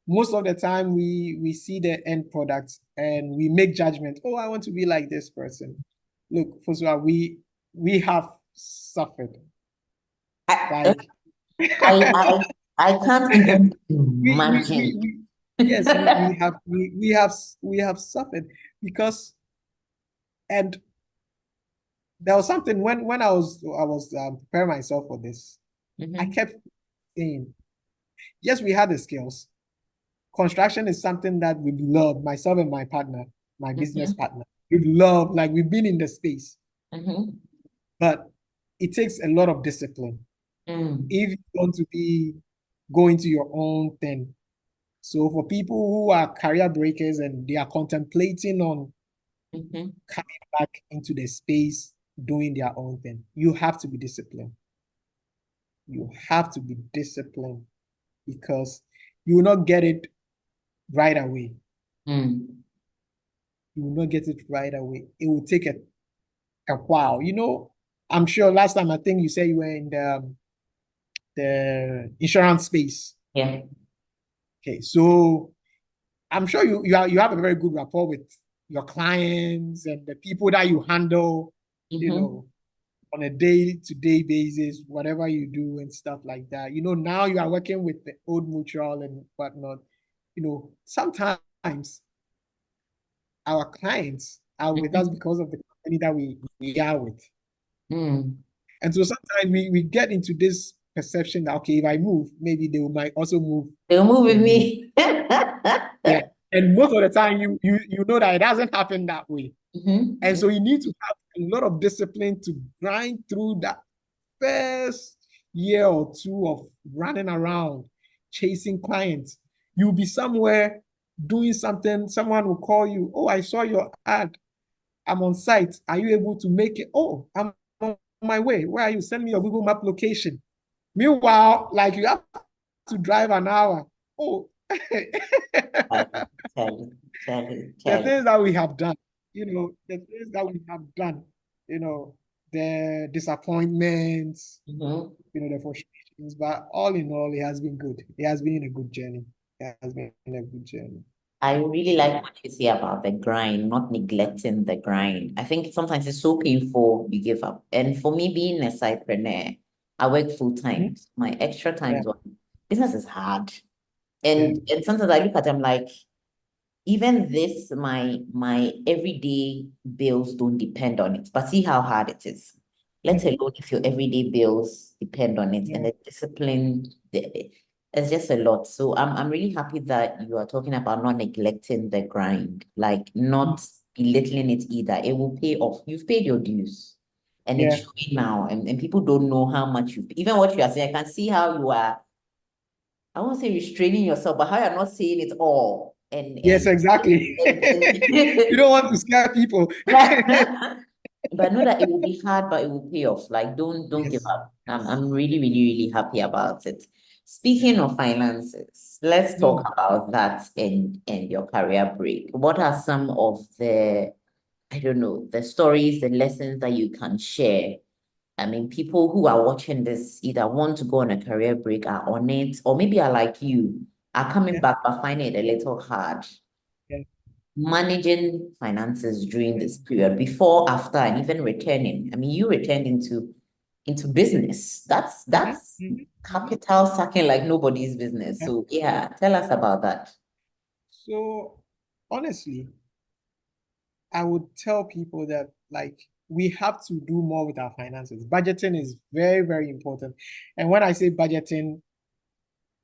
Speaker 2: Most of the time, we see the end product and we make judgment. Oh, I want to be like this person. Look, first of all, we have suffered.
Speaker 1: I,
Speaker 2: Like
Speaker 1: I, I, I can't even
Speaker 2: we
Speaker 1: imagine.
Speaker 2: yes, we have suffered because and there was something when I was preparing myself for this. I kept saying, yes, we had the skills. Construction is something that we love, myself and my partner, my business partner. We love, like we've been in the space, but it takes a lot of discipline if you want to be going to your own thing. So for people who are career breakers and they are contemplating on coming back into the space, doing their own thing, you have to be disciplined. You have to be disciplined because you will not get it right away. You will not get it right away. It will take a while. I'm sure last time I think you said you were in the insurance space.
Speaker 1: Yeah.
Speaker 2: Okay, so I'm sure you have a very good rapport with your clients and the people that you handle, on a day-to-day basis, whatever you do and stuff like that. Now you are working with the Old Mutual and whatnot. Sometimes our clients are with us because of the company that we are with. And so sometimes we get into this perception that, okay, if I move, maybe they might also move
Speaker 1: They'll move with
Speaker 2: with me.
Speaker 1: me.
Speaker 2: Yeah. And most of the time, you know that it doesn't happen that way. And
Speaker 1: Mm-hmm.
Speaker 2: so you need to have a lot of discipline to grind through that first year or two of running around, chasing clients. You'll be somewhere doing something, someone will call you, oh, I saw your ad. I'm on site. Are you able to make it? Oh, I'm on my way. Where are you? Send me your Google Map location. Meanwhile, like you have to drive an hour. Oh,
Speaker 1: Charlie,
Speaker 2: the
Speaker 1: Charlie.
Speaker 2: things that we have done, the things that we have done, the disappointments,
Speaker 1: Mm-hmm.
Speaker 2: the frustrations, but all in all, it has been good. It has been a good journey. It has been a good journey.
Speaker 1: I really
Speaker 2: So,
Speaker 1: like what you say about the grind, not neglecting the grind. I think sometimes it's so painful, you give up. And for me, being a sidepreneur, I work full
Speaker 2: mhm,
Speaker 1: time. My extra time
Speaker 2: yeah,
Speaker 1: is what business is hard.
Speaker 2: yeah,
Speaker 1: And sometimes I look at them like, even this, my everyday bills don't depend on it. But see how hard it is. Let
Speaker 2: mhm,
Speaker 1: alone if your everyday bills depend on it and
Speaker 2: yeah,
Speaker 1: the discipline, it's just a lot. So I'm really happy that you are talking about not neglecting the grind, like
Speaker 2: mm,
Speaker 1: not belittling it either. It will pay off. You've paid your dues. And it's
Speaker 2: yeah.
Speaker 1: showing now, and people don't know how much you even what you are saying. I can see how you are, I won't say restraining yourself, but how you're not saying it all.
Speaker 2: Yes, exactly. You don't want to scare people.
Speaker 1: But know that it will be hard, but it will pay off. Like don't give
Speaker 2: Yes,
Speaker 1: up.
Speaker 2: yes.
Speaker 1: I'm really, really, really happy about it. Speaking of finances, let's talk
Speaker 2: Mm,
Speaker 1: about that in your career break. What are some of the, I don't know, the stories, the lessons that you can share? I mean, people who are watching this either want to go on a career break, are on it, or maybe are like you, are coming
Speaker 2: yeah,
Speaker 1: back but finding it a little hard
Speaker 2: yeah,
Speaker 1: managing finances during this period, before, after, and even returning. I mean, you returned into business.
Speaker 2: mhm,
Speaker 1: That's
Speaker 2: mhm, mhm,
Speaker 1: capital sucking like nobody's business.
Speaker 2: yeah.
Speaker 1: So yeah, tell us about that.
Speaker 2: So honestly, I would tell people that like we have to do more with our finances. Budgeting is very, very important. And when I say budgeting,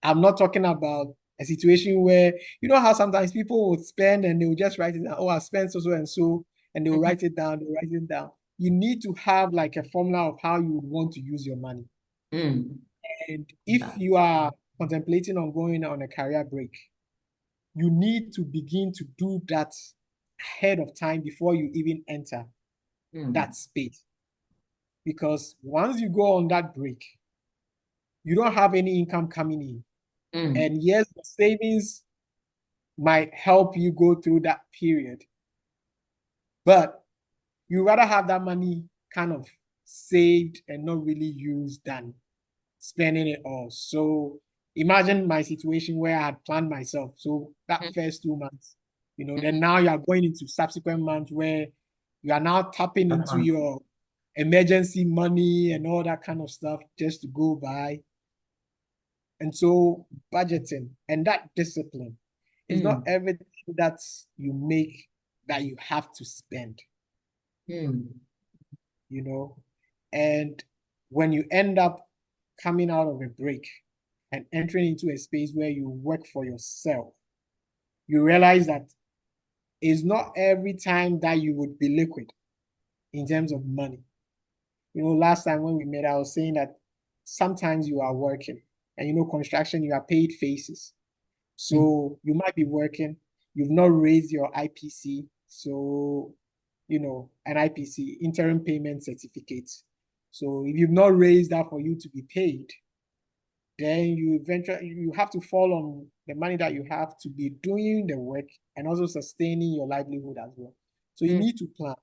Speaker 2: I'm not talking about a situation where you know how sometimes people would spend and they will just write it down. Oh, I spent so, and they will
Speaker 1: Mhm.
Speaker 2: write it down. They will write it down. You need to have like a formula of how you would want to use your money.
Speaker 1: Mm.
Speaker 2: And if you are contemplating on going on a career break, you need to begin to do that ahead of time before you even enter
Speaker 1: Mm.
Speaker 2: that space. Because once you go on that break, you don't have any income coming in.
Speaker 1: Mm.
Speaker 2: And yes, the savings might help you go through that period, but you rather have that money kind of saved and not really used than spending it all. So imagine my situation where I had planned myself. So that first 2 months, then now you are going into subsequent months where you are now tapping into
Speaker 1: Mm.
Speaker 2: your emergency money and all that kind of stuff just to go by. And so budgeting and that discipline is not
Speaker 1: Mm.
Speaker 2: everything that you make that you have to spend,
Speaker 1: Mm.
Speaker 2: you know. And when you end up coming out of a break and entering into a space where you work for yourself, you realize that it's not every time that you would be liquid in terms of money. Last time when we met, I was saying that sometimes you are working and construction, you are paid faces.
Speaker 1: Mm.
Speaker 2: So you might be working, you've not raised your IPC. So, an IPC, interim payment certificate. So if you've not raised that for you to be paid, then you have to fall on the money that you have to be doing the work and also sustaining your livelihood as well. So you
Speaker 1: Mm.
Speaker 2: need to plan.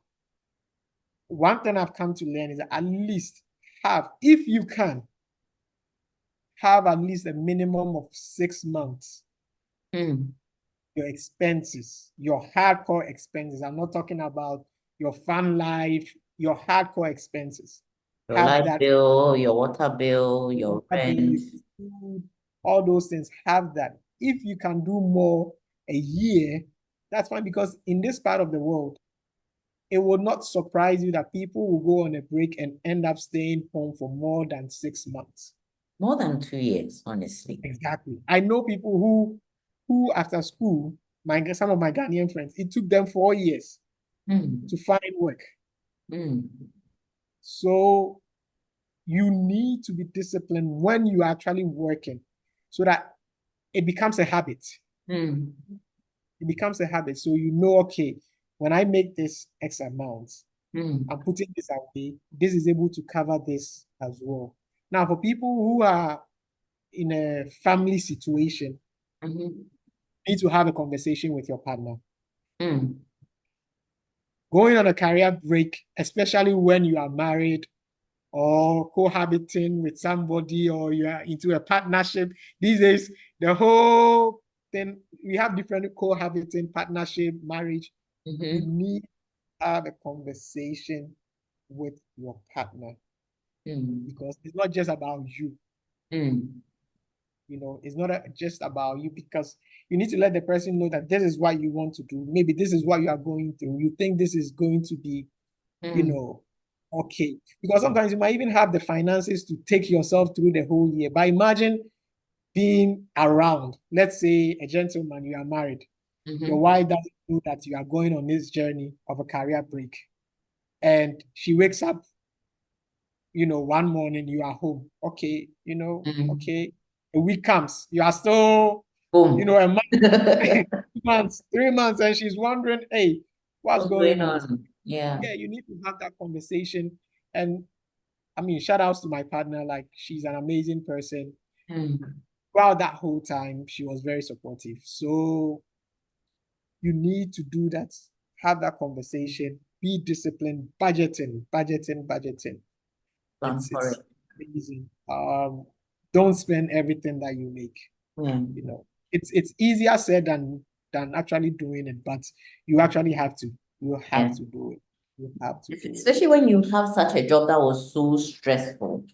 Speaker 2: One thing I've come to learn is that at least if you can, have at least a minimum of 6 months
Speaker 1: Mm.
Speaker 2: your expenses, your hardcore expenses. I'm not talking about your fun life, your hardcore expenses.
Speaker 1: Your
Speaker 2: Have
Speaker 1: light
Speaker 2: that
Speaker 1: bill, your water bill, your rent.
Speaker 2: food, all those things. Have that. If you can do more a year, that's fine because in this part of the world, it will not surprise you that people will go on a break and end up staying home for more than 6 months.
Speaker 1: More than 2 years, honestly.
Speaker 2: Exactly. I know people who after school some of my Ghanaian friends, it took them 4 years
Speaker 1: Mm,
Speaker 2: to find work.
Speaker 1: mm,
Speaker 2: So you need to be disciplined when you are actually working so that it becomes a habit.
Speaker 1: mm,
Speaker 2: It becomes a habit. So you know, okay, when I make this X amount,
Speaker 1: mm,
Speaker 2: I'm putting this away. This is able to cover this as well. Now, for people who are in a family situation,
Speaker 1: mhm,
Speaker 2: you need to have a conversation with your partner.
Speaker 1: mm,
Speaker 2: Going on a career break, especially when you are married or cohabiting with somebody or you are into a partnership. These days, the whole thing, we have different cohabiting, partnership, marriage. You
Speaker 1: mhm,
Speaker 2: need to have a conversation with your partner
Speaker 1: mm,
Speaker 2: because it's not just about you.
Speaker 1: mm,
Speaker 2: It's not just about you because you need to let the person know that this is what you want to do. Maybe this is what you are going through. You think this is going to be, you
Speaker 1: mm,
Speaker 2: know, okay. Because sometimes you might even have the finances to take yourself through the whole year. But imagine being around, let's say a gentleman, you are married, your
Speaker 1: mhm,
Speaker 2: wife doesn't know that you are going on this journey of a career break. And she wakes up, one morning you are home. Okay,
Speaker 1: mm.
Speaker 2: okay. A week comes, you are still,
Speaker 1: Boom.
Speaker 2: a month, 2 months, 3 months, and she's wondering, hey, what's
Speaker 1: What's going
Speaker 2: going on?
Speaker 1: on? Yeah.
Speaker 2: Yeah, you need to have that conversation. And I mean, shout outs to my partner. Like, she's an amazing person.
Speaker 1: Mm,
Speaker 2: Throughout that whole time, she was very supportive. So you need to do that, have that conversation, be disciplined, budgeting.
Speaker 1: plan for
Speaker 2: It's
Speaker 1: it.
Speaker 2: amazing. Don't spend everything that you make.
Speaker 1: Yeah.
Speaker 2: It's easier said than actually doing it, but you actually have to. You have
Speaker 1: Yeah.
Speaker 2: to do it. You have to do it.
Speaker 1: Especially when you have such a job that was so stressful.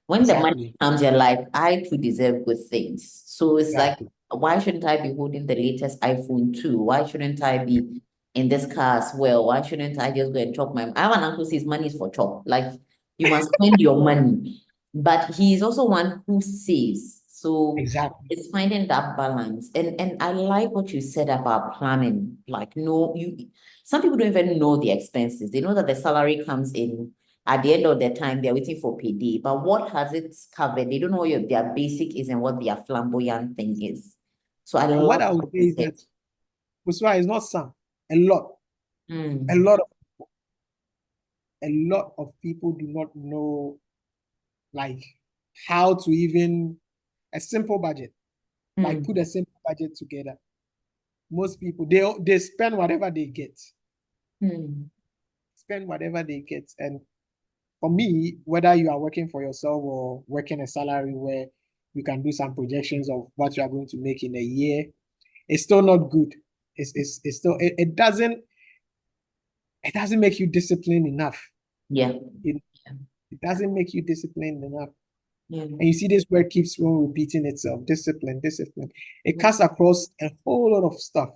Speaker 1: When the money
Speaker 2: Exactly.
Speaker 1: comes, you're like, I too deserve good things. So it's like,
Speaker 2: Exactly.
Speaker 1: why shouldn't I be holding the latest iPhone 2? Why shouldn't I be in this car as well? Why shouldn't I just go and chop my? I have an uncle who says money is for chop. Like you must spend your money. But he is also one who saves. So
Speaker 2: Exactly.
Speaker 1: it's finding that balance. And I like what you said about planning. Like, no, some people don't even know the expenses. They know that the salary comes in at the end of the time, they're waiting for payday. But what has it covered? They don't know what their basic is and what their flamboyant thing is. So I
Speaker 2: And what
Speaker 1: love
Speaker 2: I would
Speaker 1: what
Speaker 2: say
Speaker 1: you
Speaker 2: is
Speaker 1: said.
Speaker 2: that Uswa is not some, a lot, a
Speaker 1: Mm,
Speaker 2: lot of a lot of people do not know like how to even a simple budget, like put a
Speaker 1: mm,
Speaker 2: simple budget together. Most people they spend whatever they get,
Speaker 1: mm,
Speaker 2: and for me, whether you are working for yourself or working a salary where you can do some projections of what you are going to make in a year, it's still not good. It's still it doesn't make you disciplined enough.
Speaker 1: yeah,
Speaker 2: It, it doesn't make you disciplined enough.
Speaker 1: yeah.
Speaker 2: And you see this word keeps on repeating itself. Discipline, discipline. It cuts across a whole lot of stuff.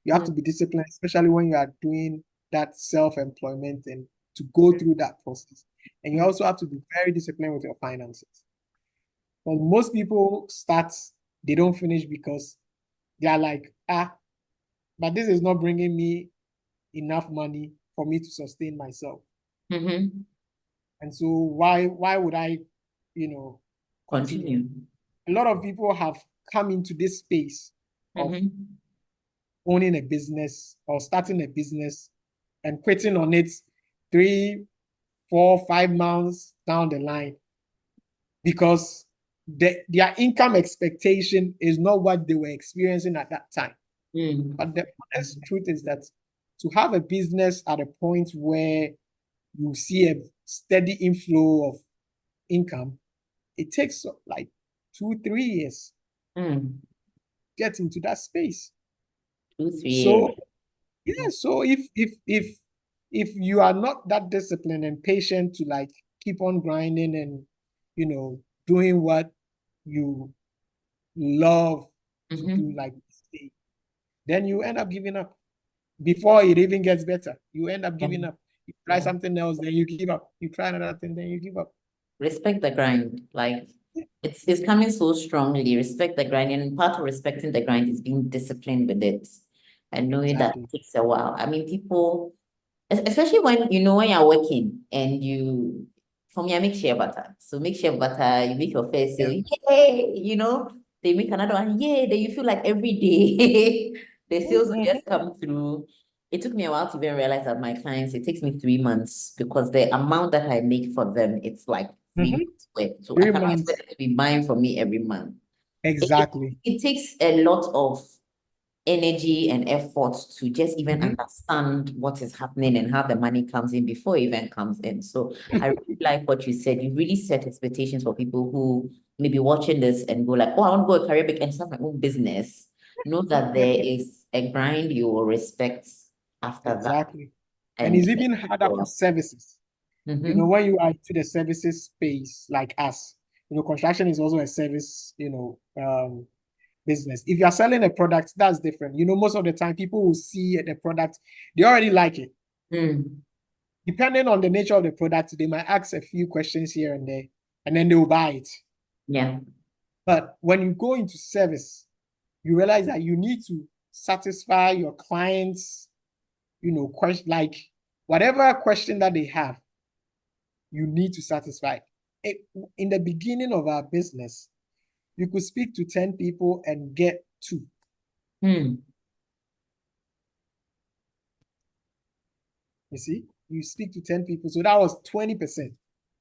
Speaker 2: You have
Speaker 1: Mm,
Speaker 2: to be disciplined, especially when you are doing that self-employment and to go through that process. And you
Speaker 1: mm,
Speaker 2: also have to be very disciplined with your finances. But most people start, they don't finish because they are like, but this is not bringing me enough money for me to sustain myself.
Speaker 1: mhm.
Speaker 2: And so why would I, continue?
Speaker 1: Continue.
Speaker 2: A lot of people have come into this space of
Speaker 1: Mhm.
Speaker 2: owning a business or starting a business and quitting on it 3, 4, 5 months down the line because their income expectation is not what they were experiencing at that time.
Speaker 1: Mm,
Speaker 2: But the honest truth is that to have a business at a point where you see a steady inflow of income, it takes like 2, 3 years
Speaker 1: mm.
Speaker 2: to get into that space.
Speaker 1: 2, 3 years.
Speaker 2: So yeah, so if you are not that disciplined and patient to like keep on grinding and doing what you love to do,
Speaker 1: Mhm.
Speaker 2: like then you end up giving up before it even gets better. You end up
Speaker 1: Yeah,
Speaker 2: giving up. You try
Speaker 1: yeah.
Speaker 2: something else, then you give up. You try another thing, then you give up.
Speaker 1: Respect the grind. Like it's coming so strongly. Respect the grind. And part of respecting the grind is being disciplined with it. and knowing that
Speaker 2: Exactly.
Speaker 1: it takes a while. I mean, people, especially when when you're working and for me, I make shea butter. So make shea butter, you make your first
Speaker 2: Yeah.
Speaker 1: sale, yay, they make another one, yay, then you feel like every day the sales will
Speaker 2: Mhm.
Speaker 1: just come through. It took me a while to even realize that my clients, it takes me 3 months because the amount that I make for them, it's like three
Speaker 2: Mhm.
Speaker 1: months worth. So I
Speaker 2: 3
Speaker 1: cannot expect
Speaker 2: months.
Speaker 1: them to be buying from me every month. It,
Speaker 2: Exactly.
Speaker 1: it takes a lot of energy and effort to just even
Speaker 2: Mhm.
Speaker 1: understand what is happening and how the money comes in before it even comes in. So I really like what you said. You really set expectations for people who may be watching this and go like, oh, I want to go a career big and start my own business. Know that there is a grind you will respect after that.
Speaker 2: Exactly. And
Speaker 1: And
Speaker 2: it's even harder for services.
Speaker 1: mm-hmm,
Speaker 2: When you are into the services space like us, construction is also a service, business. If you are selling a product, that's different. Most of the time people will see the product, they already like it.
Speaker 1: mm,
Speaker 2: Depending on the nature of the product, they might ask a few questions here and there, and then they will buy it.
Speaker 1: yeah.
Speaker 2: But when you go into service, you realize that you need to satisfy your clients, question like whatever question that they have, you need to satisfy. In the beginning of our business, you could speak to 10 people and get two.
Speaker 1: Mm,
Speaker 2: You see, you speak to 10 people. So that was 20%.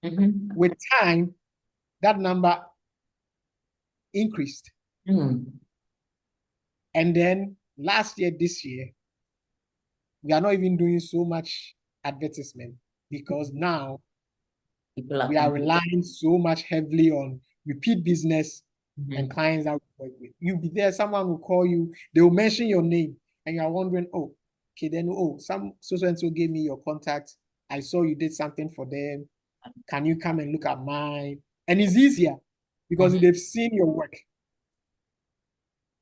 Speaker 1: mm-hmm,
Speaker 2: With time, that number increased.
Speaker 1: mm.
Speaker 2: And then last year, this year, we are not even doing so much advertisement because now
Speaker 1: People are
Speaker 2: we are
Speaker 1: coming.
Speaker 2: relying so much heavily on repeat business and
Speaker 1: Mm-hmm.
Speaker 2: clients that we work with. You'll be there, someone will call you, they will mention your name, and you're wondering, oh, okay, then, oh, some so and so gave me your contact. I saw you did something for them. Can you come and look at mine? And it's easier because
Speaker 1: Mm-hmm.
Speaker 2: they've seen your work.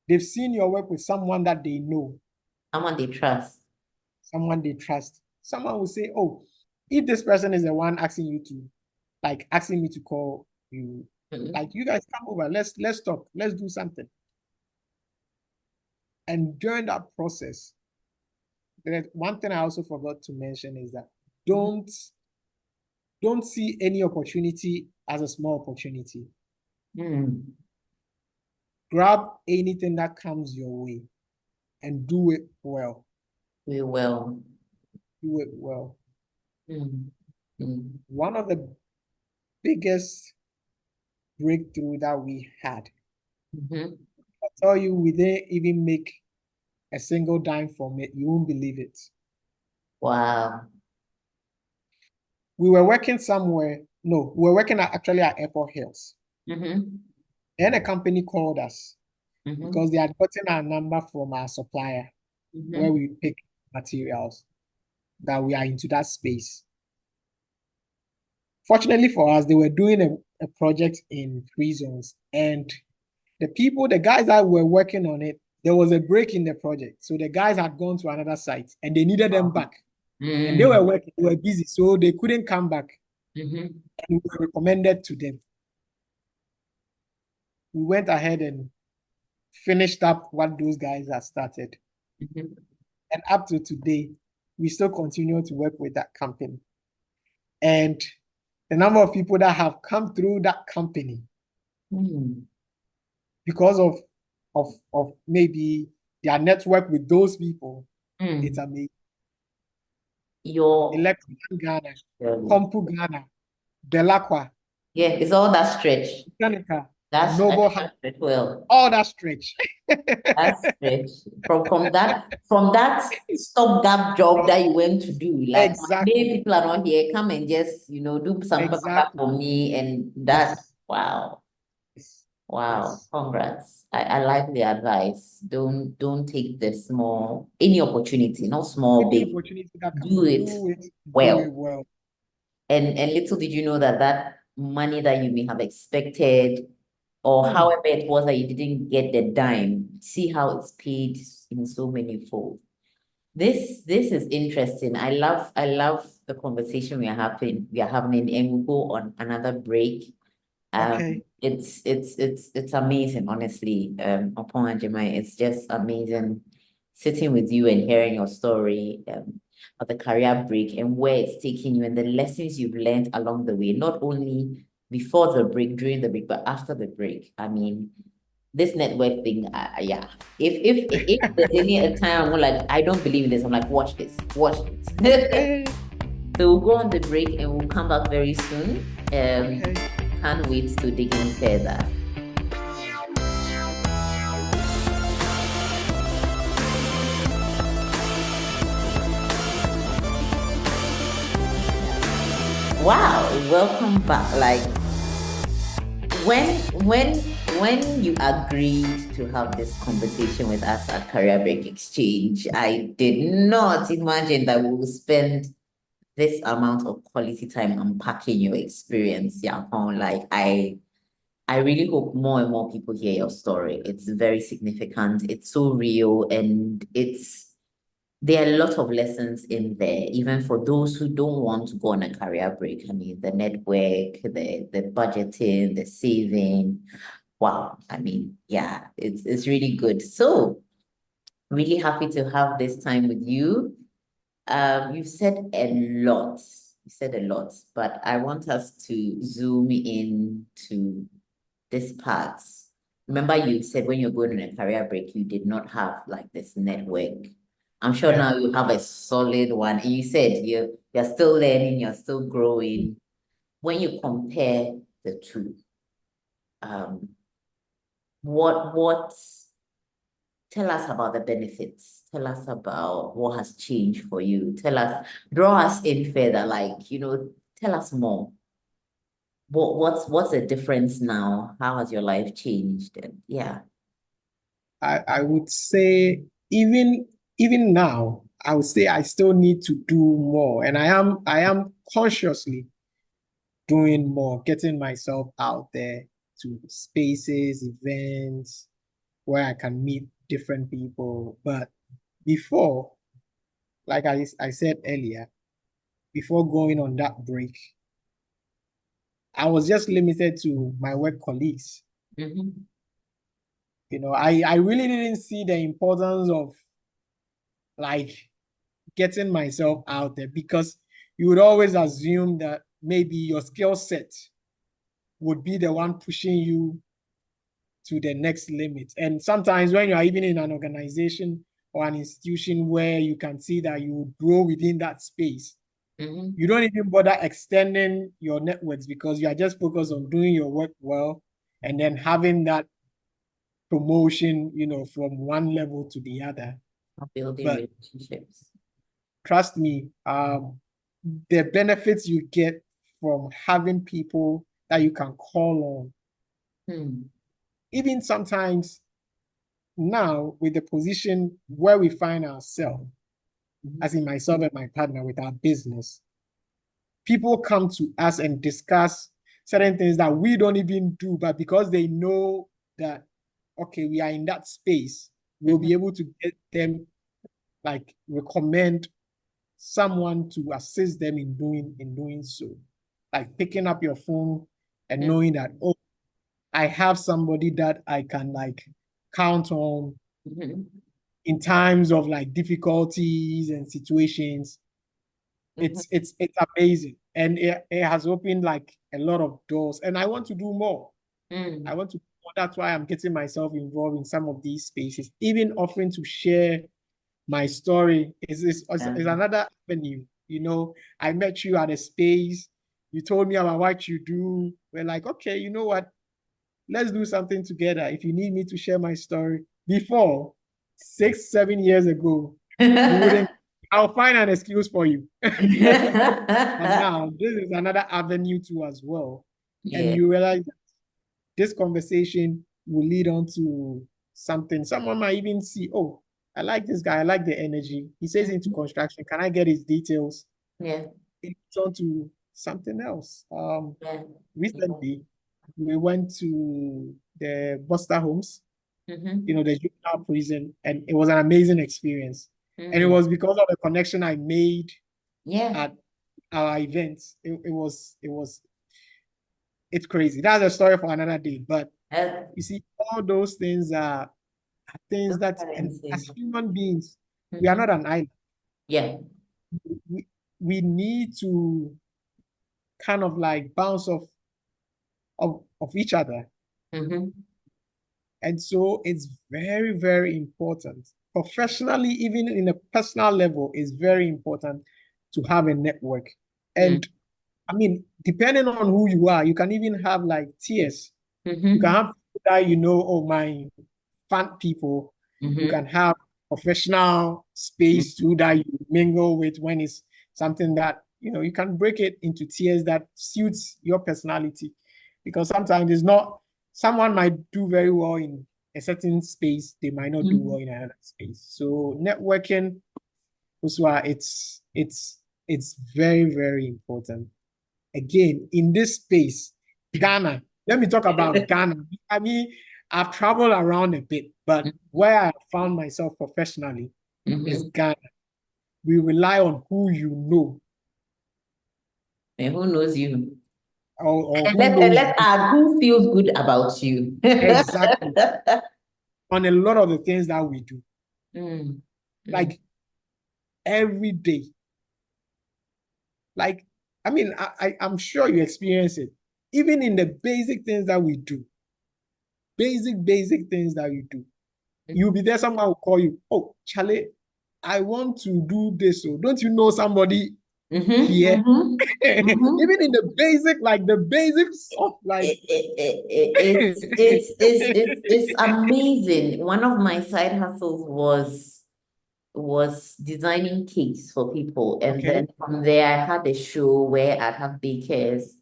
Speaker 2: They've seen your work with someone that they know,
Speaker 1: Someone they trust.
Speaker 2: someone they trust. Someone will say, oh, if this person is the one asking you to, like asking me to call you,
Speaker 1: Mm-hmm.
Speaker 2: like you guys come over, let's talk, let's do something. And during that process, there's one thing I also forgot to mention is that don't don't see any opportunity as a small opportunity.
Speaker 1: Mm.
Speaker 2: Grab anything that comes your way and do it well.
Speaker 1: We will.
Speaker 2: Do it well.
Speaker 1: Mm. Mm.
Speaker 2: One of the biggest breakthrough that we had,
Speaker 1: Mm-hmm.
Speaker 2: I tell you, we didn't even make a single dime from it. You won't believe it.
Speaker 1: Wow.
Speaker 2: We were working somewhere. No, we were working actually at Airport Hills.
Speaker 1: Mm-hmm.
Speaker 2: Then a company called us
Speaker 1: Mm-hmm.
Speaker 2: because they had gotten our number from our supplier where
Speaker 1: Mm-hmm.
Speaker 2: we pick materials that we are into that space. Fortunately for us, they were doing a project in free zones, and the guys that were working on it, there was a break in the project. So the guys had gone to another site and they needed them back. And they were
Speaker 1: Mm.
Speaker 2: working, they were busy, so they couldn't come back.
Speaker 1: Mm-hmm.
Speaker 2: And we were recommended to them. We went ahead and finished up what those guys had started.
Speaker 1: Mm-hmm.
Speaker 2: And up to today, we still continue to work with that company. And the number of people that have come through that company
Speaker 1: Mm.
Speaker 2: because of maybe their network with those people, it's
Speaker 1: Mm.
Speaker 2: amazing.
Speaker 1: Your
Speaker 2: Electric Ghana, Compu Ghana, Belacqua,
Speaker 1: yeah, it's all that stretch.
Speaker 2: Danica,
Speaker 1: That's I
Speaker 2: Noble
Speaker 1: know
Speaker 2: House,
Speaker 1: that stretch well.
Speaker 2: all that stretch.
Speaker 1: That's stretch. From that stopgap job that you went to do. Like
Speaker 2: Exactly.
Speaker 1: maybe people are not here. Come and just, do some paper
Speaker 2: Exactly.
Speaker 1: for me and that.
Speaker 2: Yes.
Speaker 1: Wow.
Speaker 2: Yes.
Speaker 1: Wow,
Speaker 2: Yes.
Speaker 1: congrats. I like the advice. Don't take the small, any opportunity, not small,
Speaker 2: Any
Speaker 1: big.
Speaker 2: opportunity that comes,
Speaker 1: Do it
Speaker 2: do it, do it
Speaker 1: well.
Speaker 2: well.
Speaker 1: And little did you know that that money that you may have expected, or
Speaker 2: Hmm.
Speaker 1: however it was that you didn't get the dime, see how it's paid in so many fold. This is interesting. I love the conversation we are having, and we'll go on another break.
Speaker 2: Okay.
Speaker 1: It's amazing, honestly. Upon Ajimai, it's just amazing sitting with you and hearing your story of the career break and where it's taking you and the lessons you've learned along the way, not only before the break, during the break, but after the break. I mean, this network thing, yeah. If there's any a time I'm like, I don't believe in this, I'm like, watch this, watch this. So we'll go on the break and we'll come back very soon. Can't wait to dig in further. Wow, welcome back. Like when you agreed to have this conversation with us at Career Break Exchange, I did not imagine that we will spend this amount of quality time unpacking your experience. Yeah, like I really hope more and more people hear your story. It's very significant. It's so real, and there are a lot of lessons in there, even for those who don't want to go on a career break. I mean, the network, the budgeting, the saving. Wow. I mean, yeah, it's really good. So really happy to have this time with you. You've said a lot. You said a lot, but I want us to zoom in to this part. Remember, you said when you're going on a career break, you did not have like this network. I'm sure
Speaker 2: Yeah.
Speaker 1: now you have a solid one. And you said you're still learning, you're still growing. When you compare the two, um, what tell us about the benefits. Tell us about what has changed for you. Draw us in further, like, tell us more. What's the difference now? How has your life changed? And yeah.
Speaker 2: I would say even now, I would say I still need to do more. And I am consciously doing more, getting myself out there to spaces, events where I can meet different people. But before, like I said earlier, before going on that break, I was just limited to my work colleagues.
Speaker 1: Mm-hmm.
Speaker 2: I really didn't see the importance of like getting myself out there because you would always assume that maybe your skill set would be the one pushing you to the next limit. And sometimes when you are even in an organization or an institution where you can see that you grow within that space,
Speaker 1: Mm-hmm.
Speaker 2: you don't even bother extending your networks because you are just focused on doing your work well and then having that promotion, from one level to the other.
Speaker 1: Of building
Speaker 2: But
Speaker 1: relationships.
Speaker 2: trust me, the benefits you get from having people that you can call on,
Speaker 1: Hmm.
Speaker 2: even sometimes now with the position where we find ourselves, as in myself and my partner with our business, people come to us and discuss certain things that we don't even do, but because they know that, okay, we are in that space, we'll be able to get them, like, recommend someone to assist them in doing so. Like picking up your phone and
Speaker 1: Mm-hmm.
Speaker 2: knowing that, oh, I have somebody that I can like count on
Speaker 1: Mm-hmm.
Speaker 2: in times of like difficulties and situations.
Speaker 1: Mm-hmm.
Speaker 2: It's amazing. And it has opened like a lot of doors. And I want to do more. I
Speaker 1: Mm.
Speaker 2: want to that's why I'm getting myself involved in some of these spaces, even offering to share my story is another avenue. I met you at a space. You told me about what you do. We're like, okay, you know what? Let's do something together. If you need me to share my story, before 6, 7 years ago, you wouldn't. I'll find an excuse for you. But now this is another avenue too as well. And
Speaker 1: Yeah.
Speaker 2: you realize that this conversation will lead on to something. Someone might even see, oh, I like this guy. I like the energy. He says into
Speaker 1: Mhm.
Speaker 2: construction. Can I get his details?
Speaker 1: Yeah.
Speaker 2: It's on to something else.
Speaker 1: Yeah. Yeah.
Speaker 2: Recently, we went to the Buster Homes,
Speaker 1: Mm-hmm.
Speaker 2: the juvenile prison, and it was an amazing experience. And it
Speaker 1: Mm.
Speaker 2: was because of the connection I made
Speaker 1: Yeah.
Speaker 2: at our events. It's crazy. That's a story for another day. But
Speaker 1: Uh,
Speaker 2: you see, all those things are are things that, and
Speaker 1: Currency.
Speaker 2: as human beings, we are not an island.
Speaker 1: Yeah.
Speaker 2: We need to kind of like bounce off of each other.
Speaker 1: Mm-hmm.
Speaker 2: And so it's very, very important. Professionally, even in a personal level, it's very important to have a network. And I mean, depending on who you are, you can even have like tiers. You can have people that oh, my fan people. You can have professional space too that you mingle with when it's something that, you can break it into tiers that suits your personality. Because sometimes it's not, someone might do very well in a certain space, they might not do well in another space. So networking, Uswa, it's very, very important. Again, in this space, Ghana, let me talk about Ghana. I mean, I've traveled around a bit, but where I found myself professionally is Ghana. We rely on who you know
Speaker 1: And who knows you?
Speaker 2: or
Speaker 1: And
Speaker 2: who knows
Speaker 1: let's add who feels good about you.
Speaker 2: exactly on a lot of the things that we do. Like every day. Like, I mean, I'm sure you experience it. Even in the basic things that we do, basic things that you do. You'll be there, someone will call you, oh, Charlie, I want to do this. So don't you know somebody here? Even in the basic, like the basics of like
Speaker 1: It's amazing. One of my side hustles was designing cakes for people. And
Speaker 2: okay.
Speaker 1: then from there, I had a show where I'd have bakers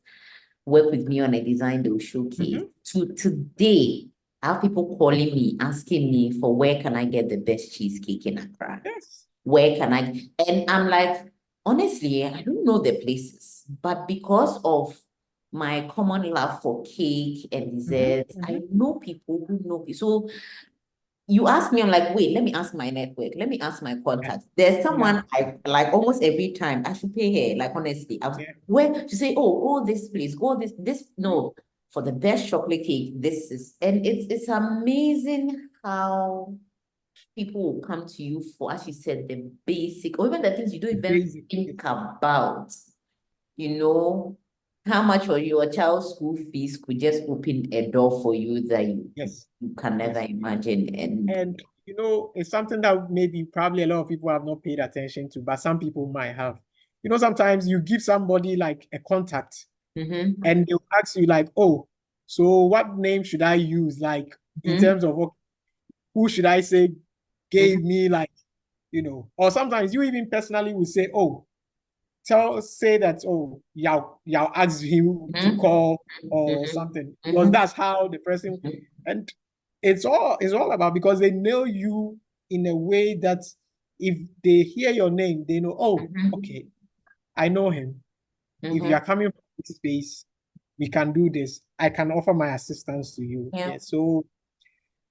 Speaker 1: work with me on a design they'll showcase. To today, I have people calling me, asking me for where can I get the best cheesecake in Accra?
Speaker 2: Yes.
Speaker 1: Where can I? And I'm like, honestly, I don't know the places, but because of my common love for cake and desserts, I know people who know people. So you ask me, I'm like, wait, let me ask my network. Let me ask my contacts. There's someone I like almost every time I should pay her. Like, honestly, where to say, oh, go this place, go this. No, for the best chocolate cake, this is, and it's amazing how people will come to you for, as you said, the basic, or even the things you don't even think about, how much for your child's school fees could just open a door for you that you can never imagine.
Speaker 2: And it's something that maybe probably a lot of people have not paid attention to, but some people might have. Sometimes you give somebody like a contact and they'll ask you like, oh, so what name should I use? Like in terms of who should I say gave me like, or sometimes you even personally will say, oh, say that, oh, Yao asked him to call or something. Because that's how the person, and it's all about, because they know you in a way that if they hear your name, they know, oh, okay, I know him. If you are coming from this space, we can do this. I can offer my assistance to you. Yeah. So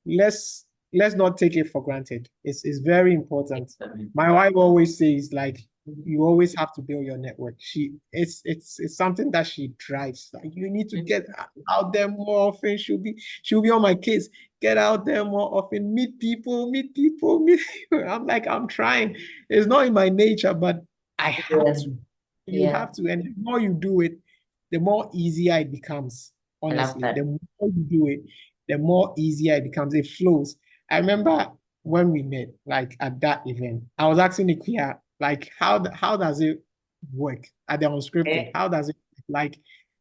Speaker 2: let's not take it for granted. It's very important. My wife always says, like, you always have to build your network. It's something that she drives. Like, you need to get out there more often. She'll be on my case. Get out there more often. Meet people. I'm like, I'm trying. It's not in my nature, but I have to. You have to. And the more you do it, the more easier it becomes. Honestly, the more you do it, the more easier it becomes. It flows. I remember when we met, like at that event, I was asking Nikia, like, how does it work at the unscripted? How does it, like,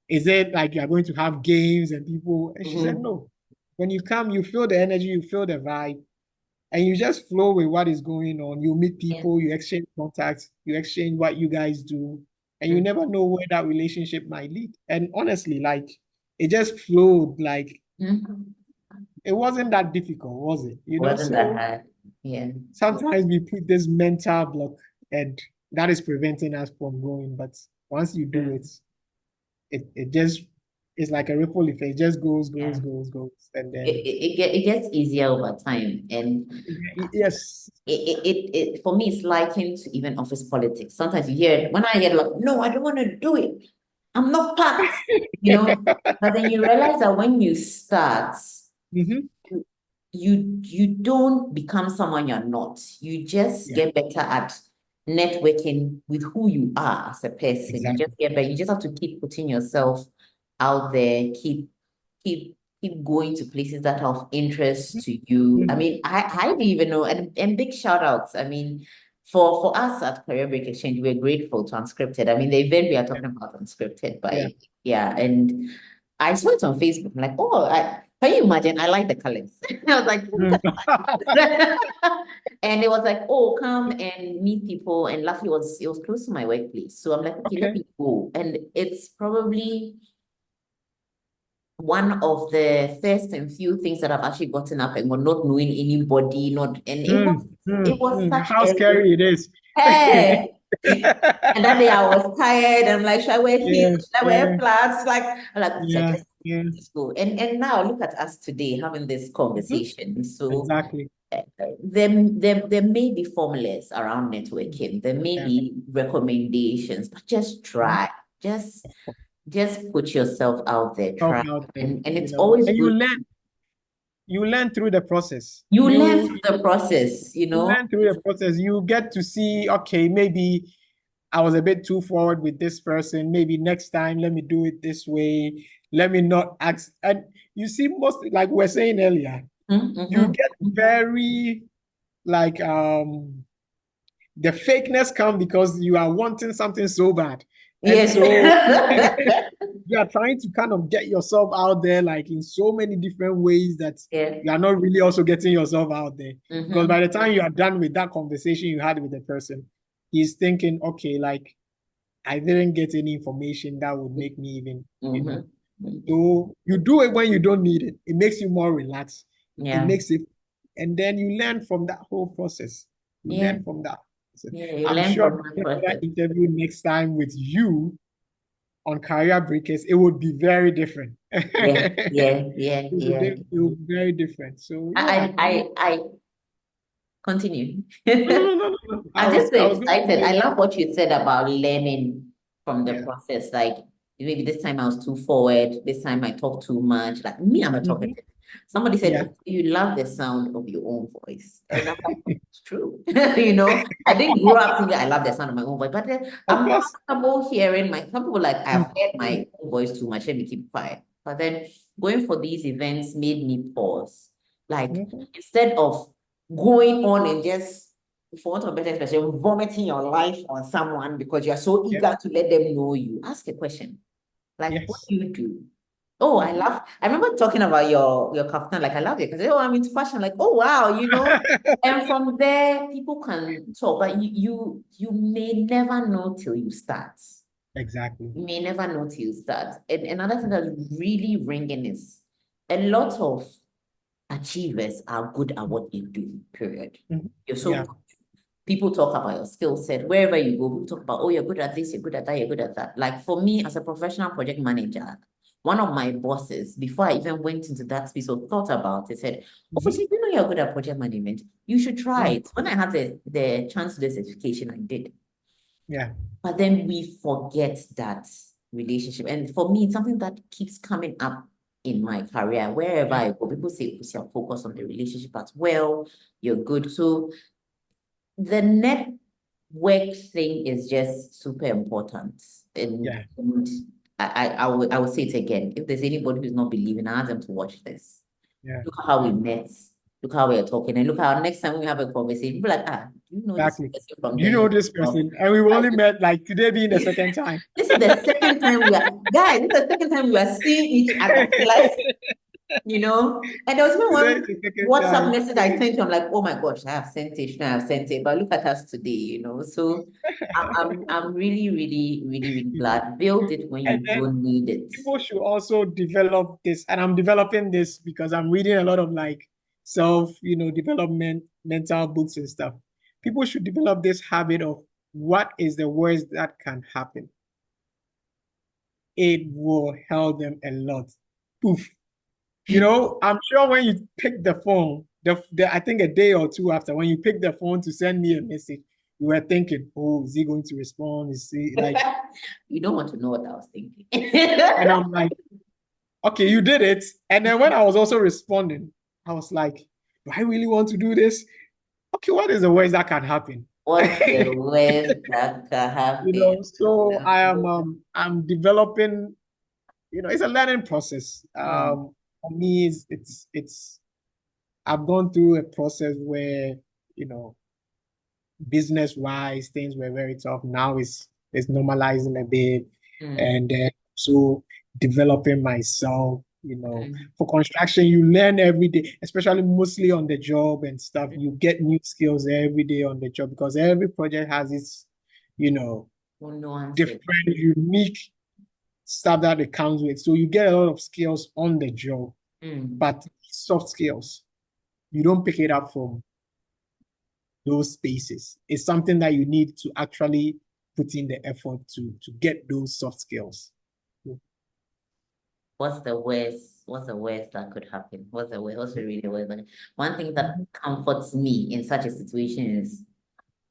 Speaker 2: is it like you're going to have games and people? And she said, no. When you come, you feel the energy, you feel the vibe, and you just flow with what is going on. You meet people, you exchange contacts, you exchange what you guys do, and you never know where that relationship might lead. And honestly, like, it just flowed. Like, it wasn't that difficult, was it?
Speaker 1: Wasn't that hard? Yeah.
Speaker 2: Sometimes we put this mental block, and that is preventing us from growing. But once you do it, it just, it's like a ripple effect. It just goes, and then
Speaker 1: it gets easier over time. And
Speaker 2: yes,
Speaker 1: it for me, it's likened to even office politics. Sometimes you hear it, when I hear like, no, I don't want to do it. I'm not packed, but then you realize that when you start, you don't become someone you're not. You just
Speaker 2: Yeah,
Speaker 1: get better at networking with who you are as a person. You
Speaker 2: exactly.
Speaker 1: just get better. You just have to keep putting yourself out there, keep going to places that are of interest to you. I
Speaker 2: Mhm.
Speaker 1: mean, I didn't even know, and big shout outs. I mean, for us at Career Break Exchange, we're grateful to Unscripted. I mean, the event we are talking about Unscripted
Speaker 2: Yeah.
Speaker 1: by, yeah, and I saw it on Facebook. I'm like, oh, can you imagine? I like the colors. I was like, look
Speaker 2: Mm.
Speaker 1: at that. And it was like, oh, come and meet people. And luckily it was close to my workplace. So I'm like, okay, let
Speaker 2: Okay.
Speaker 1: me go. And it's probably one of the first and few things that I've actually gotten up and not knowing anybody, not, and it was such
Speaker 2: How
Speaker 1: a
Speaker 2: scary it is.
Speaker 1: hey. And that day I was tired. I'm like, should I wear heels?
Speaker 2: Yeah,
Speaker 1: Should I wear
Speaker 2: yeah,
Speaker 1: flats? Like, I'm like, "Okay,
Speaker 2: yeah, yeah.
Speaker 1: just go." And now look at us today having this
Speaker 2: Mhm.
Speaker 1: conversation. So
Speaker 2: Exactly.
Speaker 1: there may be formulas around networking. There may
Speaker 2: Yeah.
Speaker 1: be recommendations, but just
Speaker 2: Mhm.
Speaker 1: try. Just just put yourself out there.
Speaker 2: Help
Speaker 1: Try.
Speaker 2: out there,
Speaker 1: And
Speaker 2: you
Speaker 1: it's
Speaker 2: know,
Speaker 1: always
Speaker 2: and
Speaker 1: good.
Speaker 2: you learn through the process.
Speaker 1: You learn through the process, you
Speaker 2: You
Speaker 1: know.
Speaker 2: learn through the process. You get to see, okay, maybe I was a bit too forward with this person. Maybe next time, let me do it this way. Let me not ask. And you see, most like we we're saying earlier, you
Speaker 1: Mm-hmm.
Speaker 2: get very like the fakeness come because you are wanting something so bad. And
Speaker 1: Yes.
Speaker 2: so you are trying to kind of get yourself out there like in so many different ways that
Speaker 1: Yeah.
Speaker 2: you are not really also getting yourself out there. Because
Speaker 1: Mm-hmm.
Speaker 2: by the time you are done with that conversation you had with the person, he's thinking, okay, like I didn't get any information that would make me even, you know.
Speaker 1: Mm-hmm.
Speaker 2: So you do it when you don't need it. It makes you more relaxed. It
Speaker 1: Yeah.
Speaker 2: makes it, and then you learn from that whole process. You
Speaker 1: Yeah.
Speaker 2: learn from that process.
Speaker 1: Yeah. You
Speaker 2: I'm
Speaker 1: learn
Speaker 2: sure
Speaker 1: from that
Speaker 2: another
Speaker 1: process.
Speaker 2: interview next time with you on Career Breakers, it would be very different.
Speaker 1: Yeah. Yeah. Yeah. Yeah.
Speaker 2: It would be very different. So yeah,
Speaker 1: I continue.
Speaker 2: no, no, no, no, no.
Speaker 1: I'm just so
Speaker 2: I was going to
Speaker 1: excited. I
Speaker 2: say that.
Speaker 1: love what you said about learning from the
Speaker 2: Yeah.
Speaker 1: process. Like maybe this time I was too forward, this time I talk too much. Like me, I'm a
Speaker 2: Mhm.
Speaker 1: talkative. Somebody said,
Speaker 2: Yeah.
Speaker 1: "Oh, you love the sound of your own voice." And I'm like, it's true. You know, I didn't grow up thinking I love the sound of my own voice, but
Speaker 2: Of
Speaker 1: I'm
Speaker 2: course.
Speaker 1: comfortable hearing my some people like I've heard
Speaker 2: Mhm.
Speaker 1: my own voice too much. Let me keep quiet. But then going for these events made me pause. Like
Speaker 2: Mhm.
Speaker 1: instead of going on and just for want of a better expression, vomiting your life on someone because you're so
Speaker 2: Yeah.
Speaker 1: eager to let them know you. Ask a question. Like, what
Speaker 2: Yes.
Speaker 1: do you do? Oh,
Speaker 2: Mhm.
Speaker 1: I remember talking about your kaftan, like I love it because oh, I'm into fashion, like, oh wow, you know. And from there, people can talk, but you may never know till you start.
Speaker 2: Exactly.
Speaker 1: You may never know till you start. And another thing that's really ringing is a lot of achievers are good at what they do, period.
Speaker 2: Mhm.
Speaker 1: You're so
Speaker 2: Yeah.
Speaker 1: good. People talk about your skill set wherever you go. People talk about, oh, you're good at this, you're good at that, you're good at that. Like for me, as a professional project manager, one of my bosses, before I even went into that space or thought about it, said, oh,
Speaker 2: Mhm.
Speaker 1: so you know you're good at project management. You should try
Speaker 2: Mhm.
Speaker 1: it. When I had the chance to do the certification, I did.
Speaker 2: Yeah.
Speaker 1: But then we forget that relationship. And for me, it's something that keeps coming up in my career. Wherever
Speaker 2: Yeah.
Speaker 1: I go, people say, you're focused on the relationship as well. You're good. So the network thing is just super important.
Speaker 2: Yeah.
Speaker 1: And I will say it again. If there's anybody who's not believing, I ask them to watch this.
Speaker 2: Yeah.
Speaker 1: Look how we met. Look how we're talking. And look how next time we have a conversation, people are like, do you know this
Speaker 2: Exactly.
Speaker 1: person from
Speaker 2: Do you
Speaker 1: 10
Speaker 2: know
Speaker 1: years
Speaker 2: this
Speaker 1: ago?
Speaker 2: person? And we've only met like today being the second time.
Speaker 1: This is the second time we are, guys, this is the second time we are seeing each other. Like, you know, and there was even
Speaker 2: Today
Speaker 1: one
Speaker 2: is the second
Speaker 1: WhatsApp
Speaker 2: time.
Speaker 1: message I sent you. I'm like, oh my gosh, I have sent it, I have sent it. But look at us today, you know. So I'm really, really, really, really glad. Build it when
Speaker 2: And
Speaker 1: you
Speaker 2: then
Speaker 1: don't need it.
Speaker 2: people should also develop this, and I'm developing this because I'm reading a lot of like self, development, mental books and stuff. People should develop this habit of what is the worst that can happen. It will help them a lot. Poof. I'm sure when you pick the phone, I think a day or two after, when you pick the phone to send me a message, you were thinking, oh, is he going to respond? Is he like,
Speaker 1: You don't want to know what I was thinking.
Speaker 2: and I'm like, okay, you did it. And then when I was also responding, I was like, do I really want to do this? Okay, what is the worst that can happen?
Speaker 1: What's the worst that can happen?
Speaker 2: So I'm developing, it's a learning process.
Speaker 1: Mm,
Speaker 2: For me, it's I've gone through a process where, you know, business wise, things were very tough. Now it's normalizing a bit,
Speaker 1: mm,
Speaker 2: and then so developing myself.
Speaker 1: mm,
Speaker 2: For construction, you learn every day, especially mostly on the job and stuff.
Speaker 1: mm.
Speaker 2: You get new skills every day on the job because every project has its, you know,
Speaker 1: Nuances.
Speaker 2: different, unique stuff that it comes with. So you get a lot of skills on the job,
Speaker 1: Mm.
Speaker 2: but soft skills, you don't pick it up from those spaces. It's something that you need to actually put in the effort to get those soft skills.
Speaker 1: What's the worst? What's the worst that could happen? What's the worst? What's the really worst? One thing that comforts me in such a situation is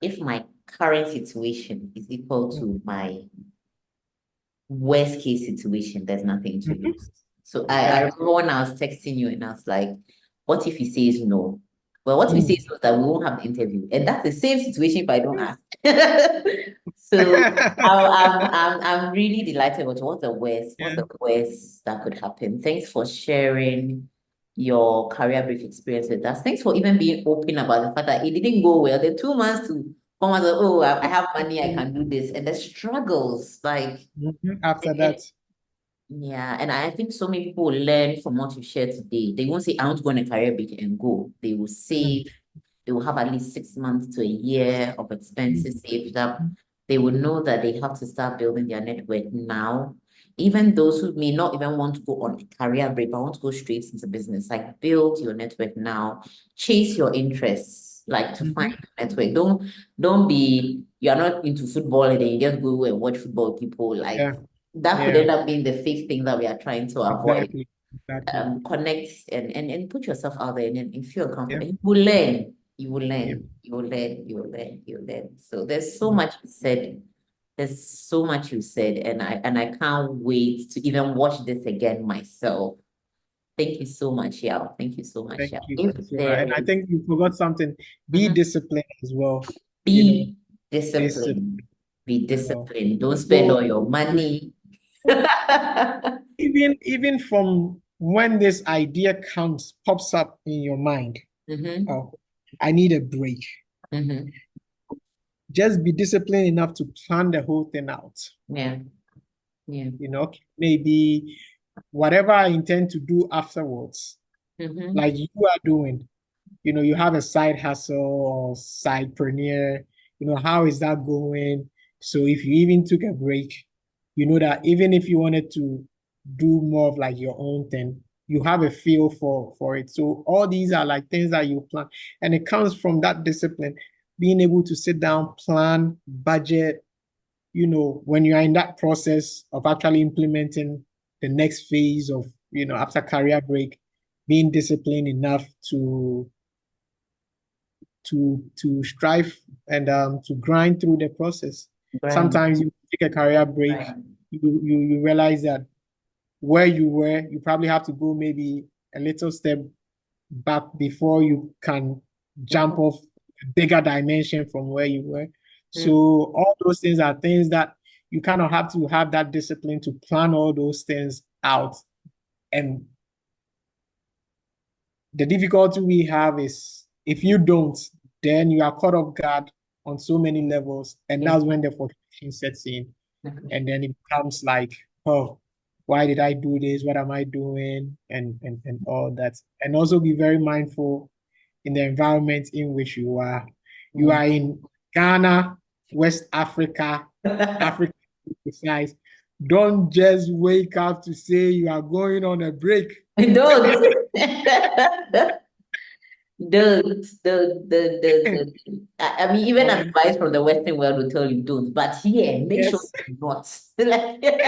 Speaker 1: if my current situation is equal to my worst case situation, there's nothing to
Speaker 2: Mhm.
Speaker 1: lose. So I
Speaker 2: Yeah.
Speaker 1: remember when I was texting you and I was like, what if he says no? Well, what if he says
Speaker 2: Mm.
Speaker 1: no, that we won't have the interview? And that's the same situation if I don't ask. So I'm really delighted with what's the worst? What's
Speaker 2: Yeah.
Speaker 1: the worst that could happen? Thanks for sharing your career brief experience with us. Thanks for even being open about the fact that it didn't go well. The 2 months to 4 months, oh, I have money, I can do this. And the struggles, like
Speaker 2: Mhm. After that,
Speaker 1: yeah, and I think so many people will learn from what you shared today. They won't say, I want to go on a career break and go. They will
Speaker 2: mm,
Speaker 1: save, they will have at least 6 months to a year of
Speaker 2: mm,
Speaker 1: expenses saved up. They will know that they have to start building their network now. Even those who may not even want to go on a career break, but want to go straight into business, like build your network now, chase your interests, like to find
Speaker 2: mhm.
Speaker 1: your network. Don't be, you are not into football and then you just go and watch football with people. Like
Speaker 2: Yeah.
Speaker 1: that could
Speaker 2: Yeah.
Speaker 1: end up being the fake thing that we are trying to avoid.
Speaker 2: Exactly. Exactly.
Speaker 1: Connect and put yourself out there and feel
Speaker 2: Yeah.
Speaker 1: comfortable. You will learn. You will
Speaker 2: Yeah.
Speaker 1: learn. You will learn. You will learn. You will learn. So there's so
Speaker 2: Mm.
Speaker 1: much you said. There's so much you said, and I can't wait to even watch this again myself. Thank you so much, Yao. Thank you so much,
Speaker 2: Thank
Speaker 1: Yao.
Speaker 2: you,
Speaker 1: If
Speaker 2: Katura.
Speaker 1: there
Speaker 2: And I
Speaker 1: is,
Speaker 2: think you forgot something. Be
Speaker 1: Mhm.
Speaker 2: disciplined as well. You know,
Speaker 1: Be
Speaker 2: discipline.
Speaker 1: disciplined. Be
Speaker 2: You know.
Speaker 1: disciplined. Don't spend all
Speaker 2: So
Speaker 1: your money.
Speaker 2: even from when this idea pops up in your mind,
Speaker 1: Mm-hmm.
Speaker 2: oh, I need a break.
Speaker 1: Mm-hmm.
Speaker 2: Just be disciplined enough to plan the whole thing out.
Speaker 1: Yeah. Yeah.
Speaker 2: Maybe whatever I intend to do afterwards,
Speaker 1: Mm-hmm.
Speaker 2: like you are doing, you have a side hustle or sidepreneur, how is that going? So if you even took a break, you know that even if you wanted to do more of like your own thing, you have a feel for it. So all these are like things that you plan, and it comes from that discipline, being able to sit down, plan, budget, when you are in that process of actually implementing the next phase of, after career break, being disciplined enough to strive and to grind through the process.
Speaker 1: Right.
Speaker 2: Sometimes you take a career break,
Speaker 1: Right.
Speaker 2: you realize that where you were, you probably have to go maybe a little step back before you can jump
Speaker 1: Mhm.
Speaker 2: off a bigger dimension from where you were. So
Speaker 1: Mm.
Speaker 2: all those things are things that you kind of have to have that discipline to plan all those things out. And the difficulty we have is if you don't, then you are caught off guard on so many levels. And
Speaker 1: Yeah.
Speaker 2: that's when the frustration sets in.
Speaker 1: Mhm.
Speaker 2: And then it becomes like, oh, why did I do this? What am I doing? And all that. And also be very mindful in the environment in which you are. You
Speaker 1: Yeah.
Speaker 2: are in Ghana, West Africa, Africa precise. Don't just wake up to say you are going on a break.
Speaker 1: Don't. I mean, even
Speaker 2: Um,
Speaker 1: advice from the Western world will tell you don't, but here, make sure
Speaker 2: yes.
Speaker 1: you do not. Like,
Speaker 2: Don't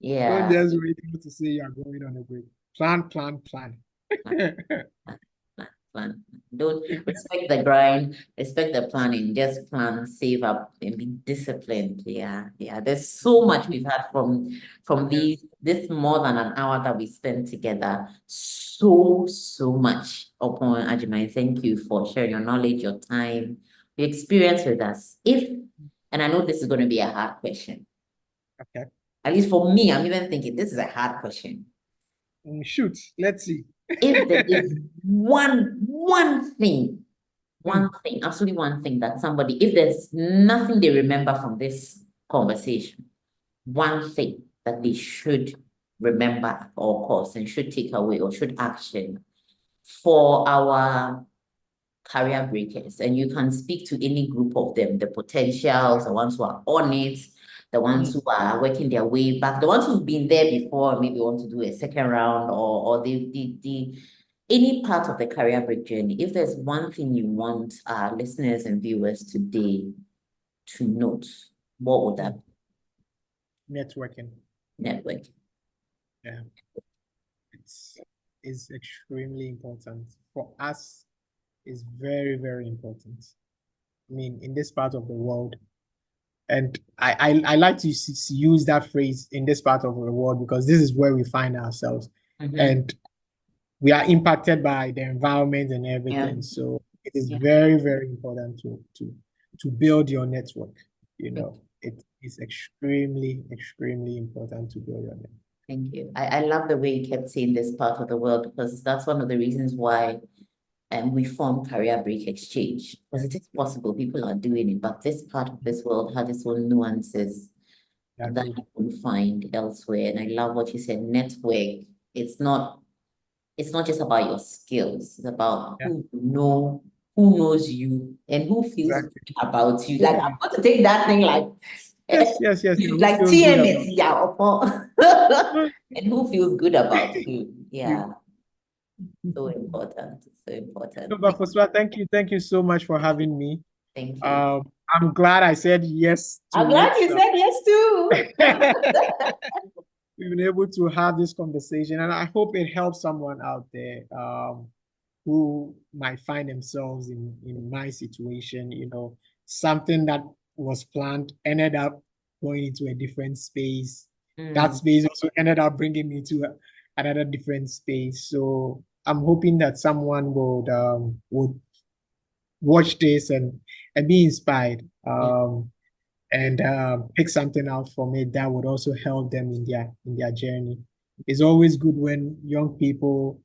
Speaker 1: yeah.
Speaker 2: just wait to say you are going on a break. Plan, plan, plan.
Speaker 1: Fun, fun. Don't respect the grind, respect the planning. Just plan, save up, and be disciplined. Yeah, yeah. There's so much we've had from this more than an hour that we spent together. So much upon Ajimai. Thank you for sharing your knowledge, your time, your experience with us. And I know this is going to be a hard question.
Speaker 2: Okay.
Speaker 1: At least for me, I'm even thinking this is a hard question.
Speaker 2: Shoot, let's see.
Speaker 1: If there is one thing, absolutely one thing that somebody, if there's nothing they remember from this conversation, one thing that they should remember at all costs and should take away or should action for our career breakers, and you can speak to any group of them, the potentials, the ones who are on it, the ones who are working their way back, the ones who've been there before, maybe want to do a second round or the any part of the career break journey. If there's one thing you want our listeners and viewers today to note, what would that be?
Speaker 2: Networking.
Speaker 1: Networking.
Speaker 2: Yeah. It's extremely important. For us, it's very, very important. I mean, in this part of the world, and I like to use that phrase, in this part of the world, because this is where we find ourselves. And we are impacted by the environment and everything. Yeah. So it is very, very important to build your network. You know, it is extremely, extremely important to build your network.
Speaker 1: Thank you. I love the way you kept saying this part of the world, because that's one of the reasons why we form Career Break Exchange, because it is possible, people are doing it, but this part of this world has its own nuances that you will find elsewhere. And I love what you said, network. It's not just about your skills, it's about who knows you and who feels good about you. Like, I'm going to take that thing like
Speaker 2: yes.
Speaker 1: Like TMS, and who feels good about you. Yeah. So important. So important.
Speaker 2: No, but Fosua, thank you so much for having me.
Speaker 1: Thank you.
Speaker 2: I'm glad I said yes.
Speaker 1: I'm glad you said yes too.
Speaker 2: We've been able to have this conversation, and I hope it helps someone out there who might find themselves in my situation. You know, something that was planned ended up going into a different space. That space also ended up bringing me to another different space. So I'm hoping that someone would watch this and be inspired and pick something out from it that would also help them in their journey. It's always good when young people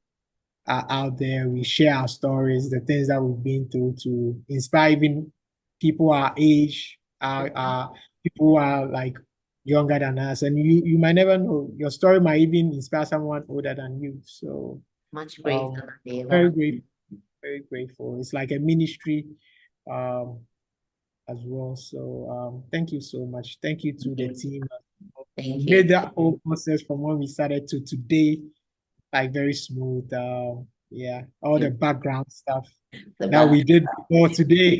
Speaker 2: are out there. We share our stories, the things that we've been through, to inspire even people our age, people who are like younger than us, and you might never know, your story might even inspire someone older than you. So
Speaker 1: much greater.
Speaker 2: Very grateful. It's like a ministry as well. So thank you so much. Thank you to the team.
Speaker 1: Thank you.
Speaker 2: Made that whole process from when we started to today like very smooth. All the background stuff that we did before today.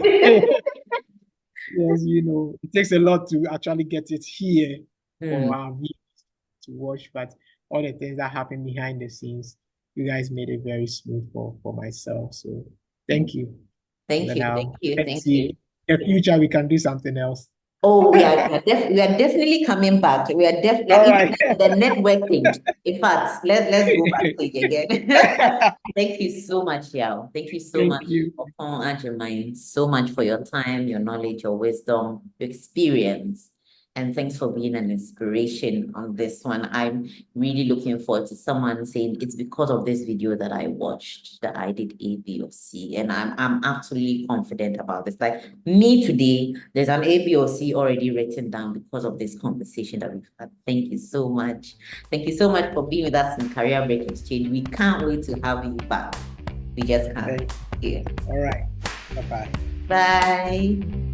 Speaker 2: Yes, you know, it takes a lot to actually get it here for our viewers to watch, but all the things that happen behind the scenes, you guys made it very smooth for myself. So thank you.
Speaker 1: Thank you.
Speaker 2: In the future, we can do something else.
Speaker 1: Oh, we are definitely coming back. We are definitely the networking. In fact, let's go back again. Thank you so much, Yao. Thank you so much, Opon Ajimai, so much for your time, your knowledge, your wisdom, your experience. And thanks for being an inspiration on this one. I'm really looking forward to someone saying it's because of this video that I watched that I did A, B, or C. And I'm absolutely confident about this. Like me today, there's an A, B, or C already written down because of this conversation that we've had. Thank you so much. Thank you so much for being with us in Career Break Exchange. We can't wait to have you back. We just can't.
Speaker 2: All right. Bye-bye.
Speaker 1: Bye.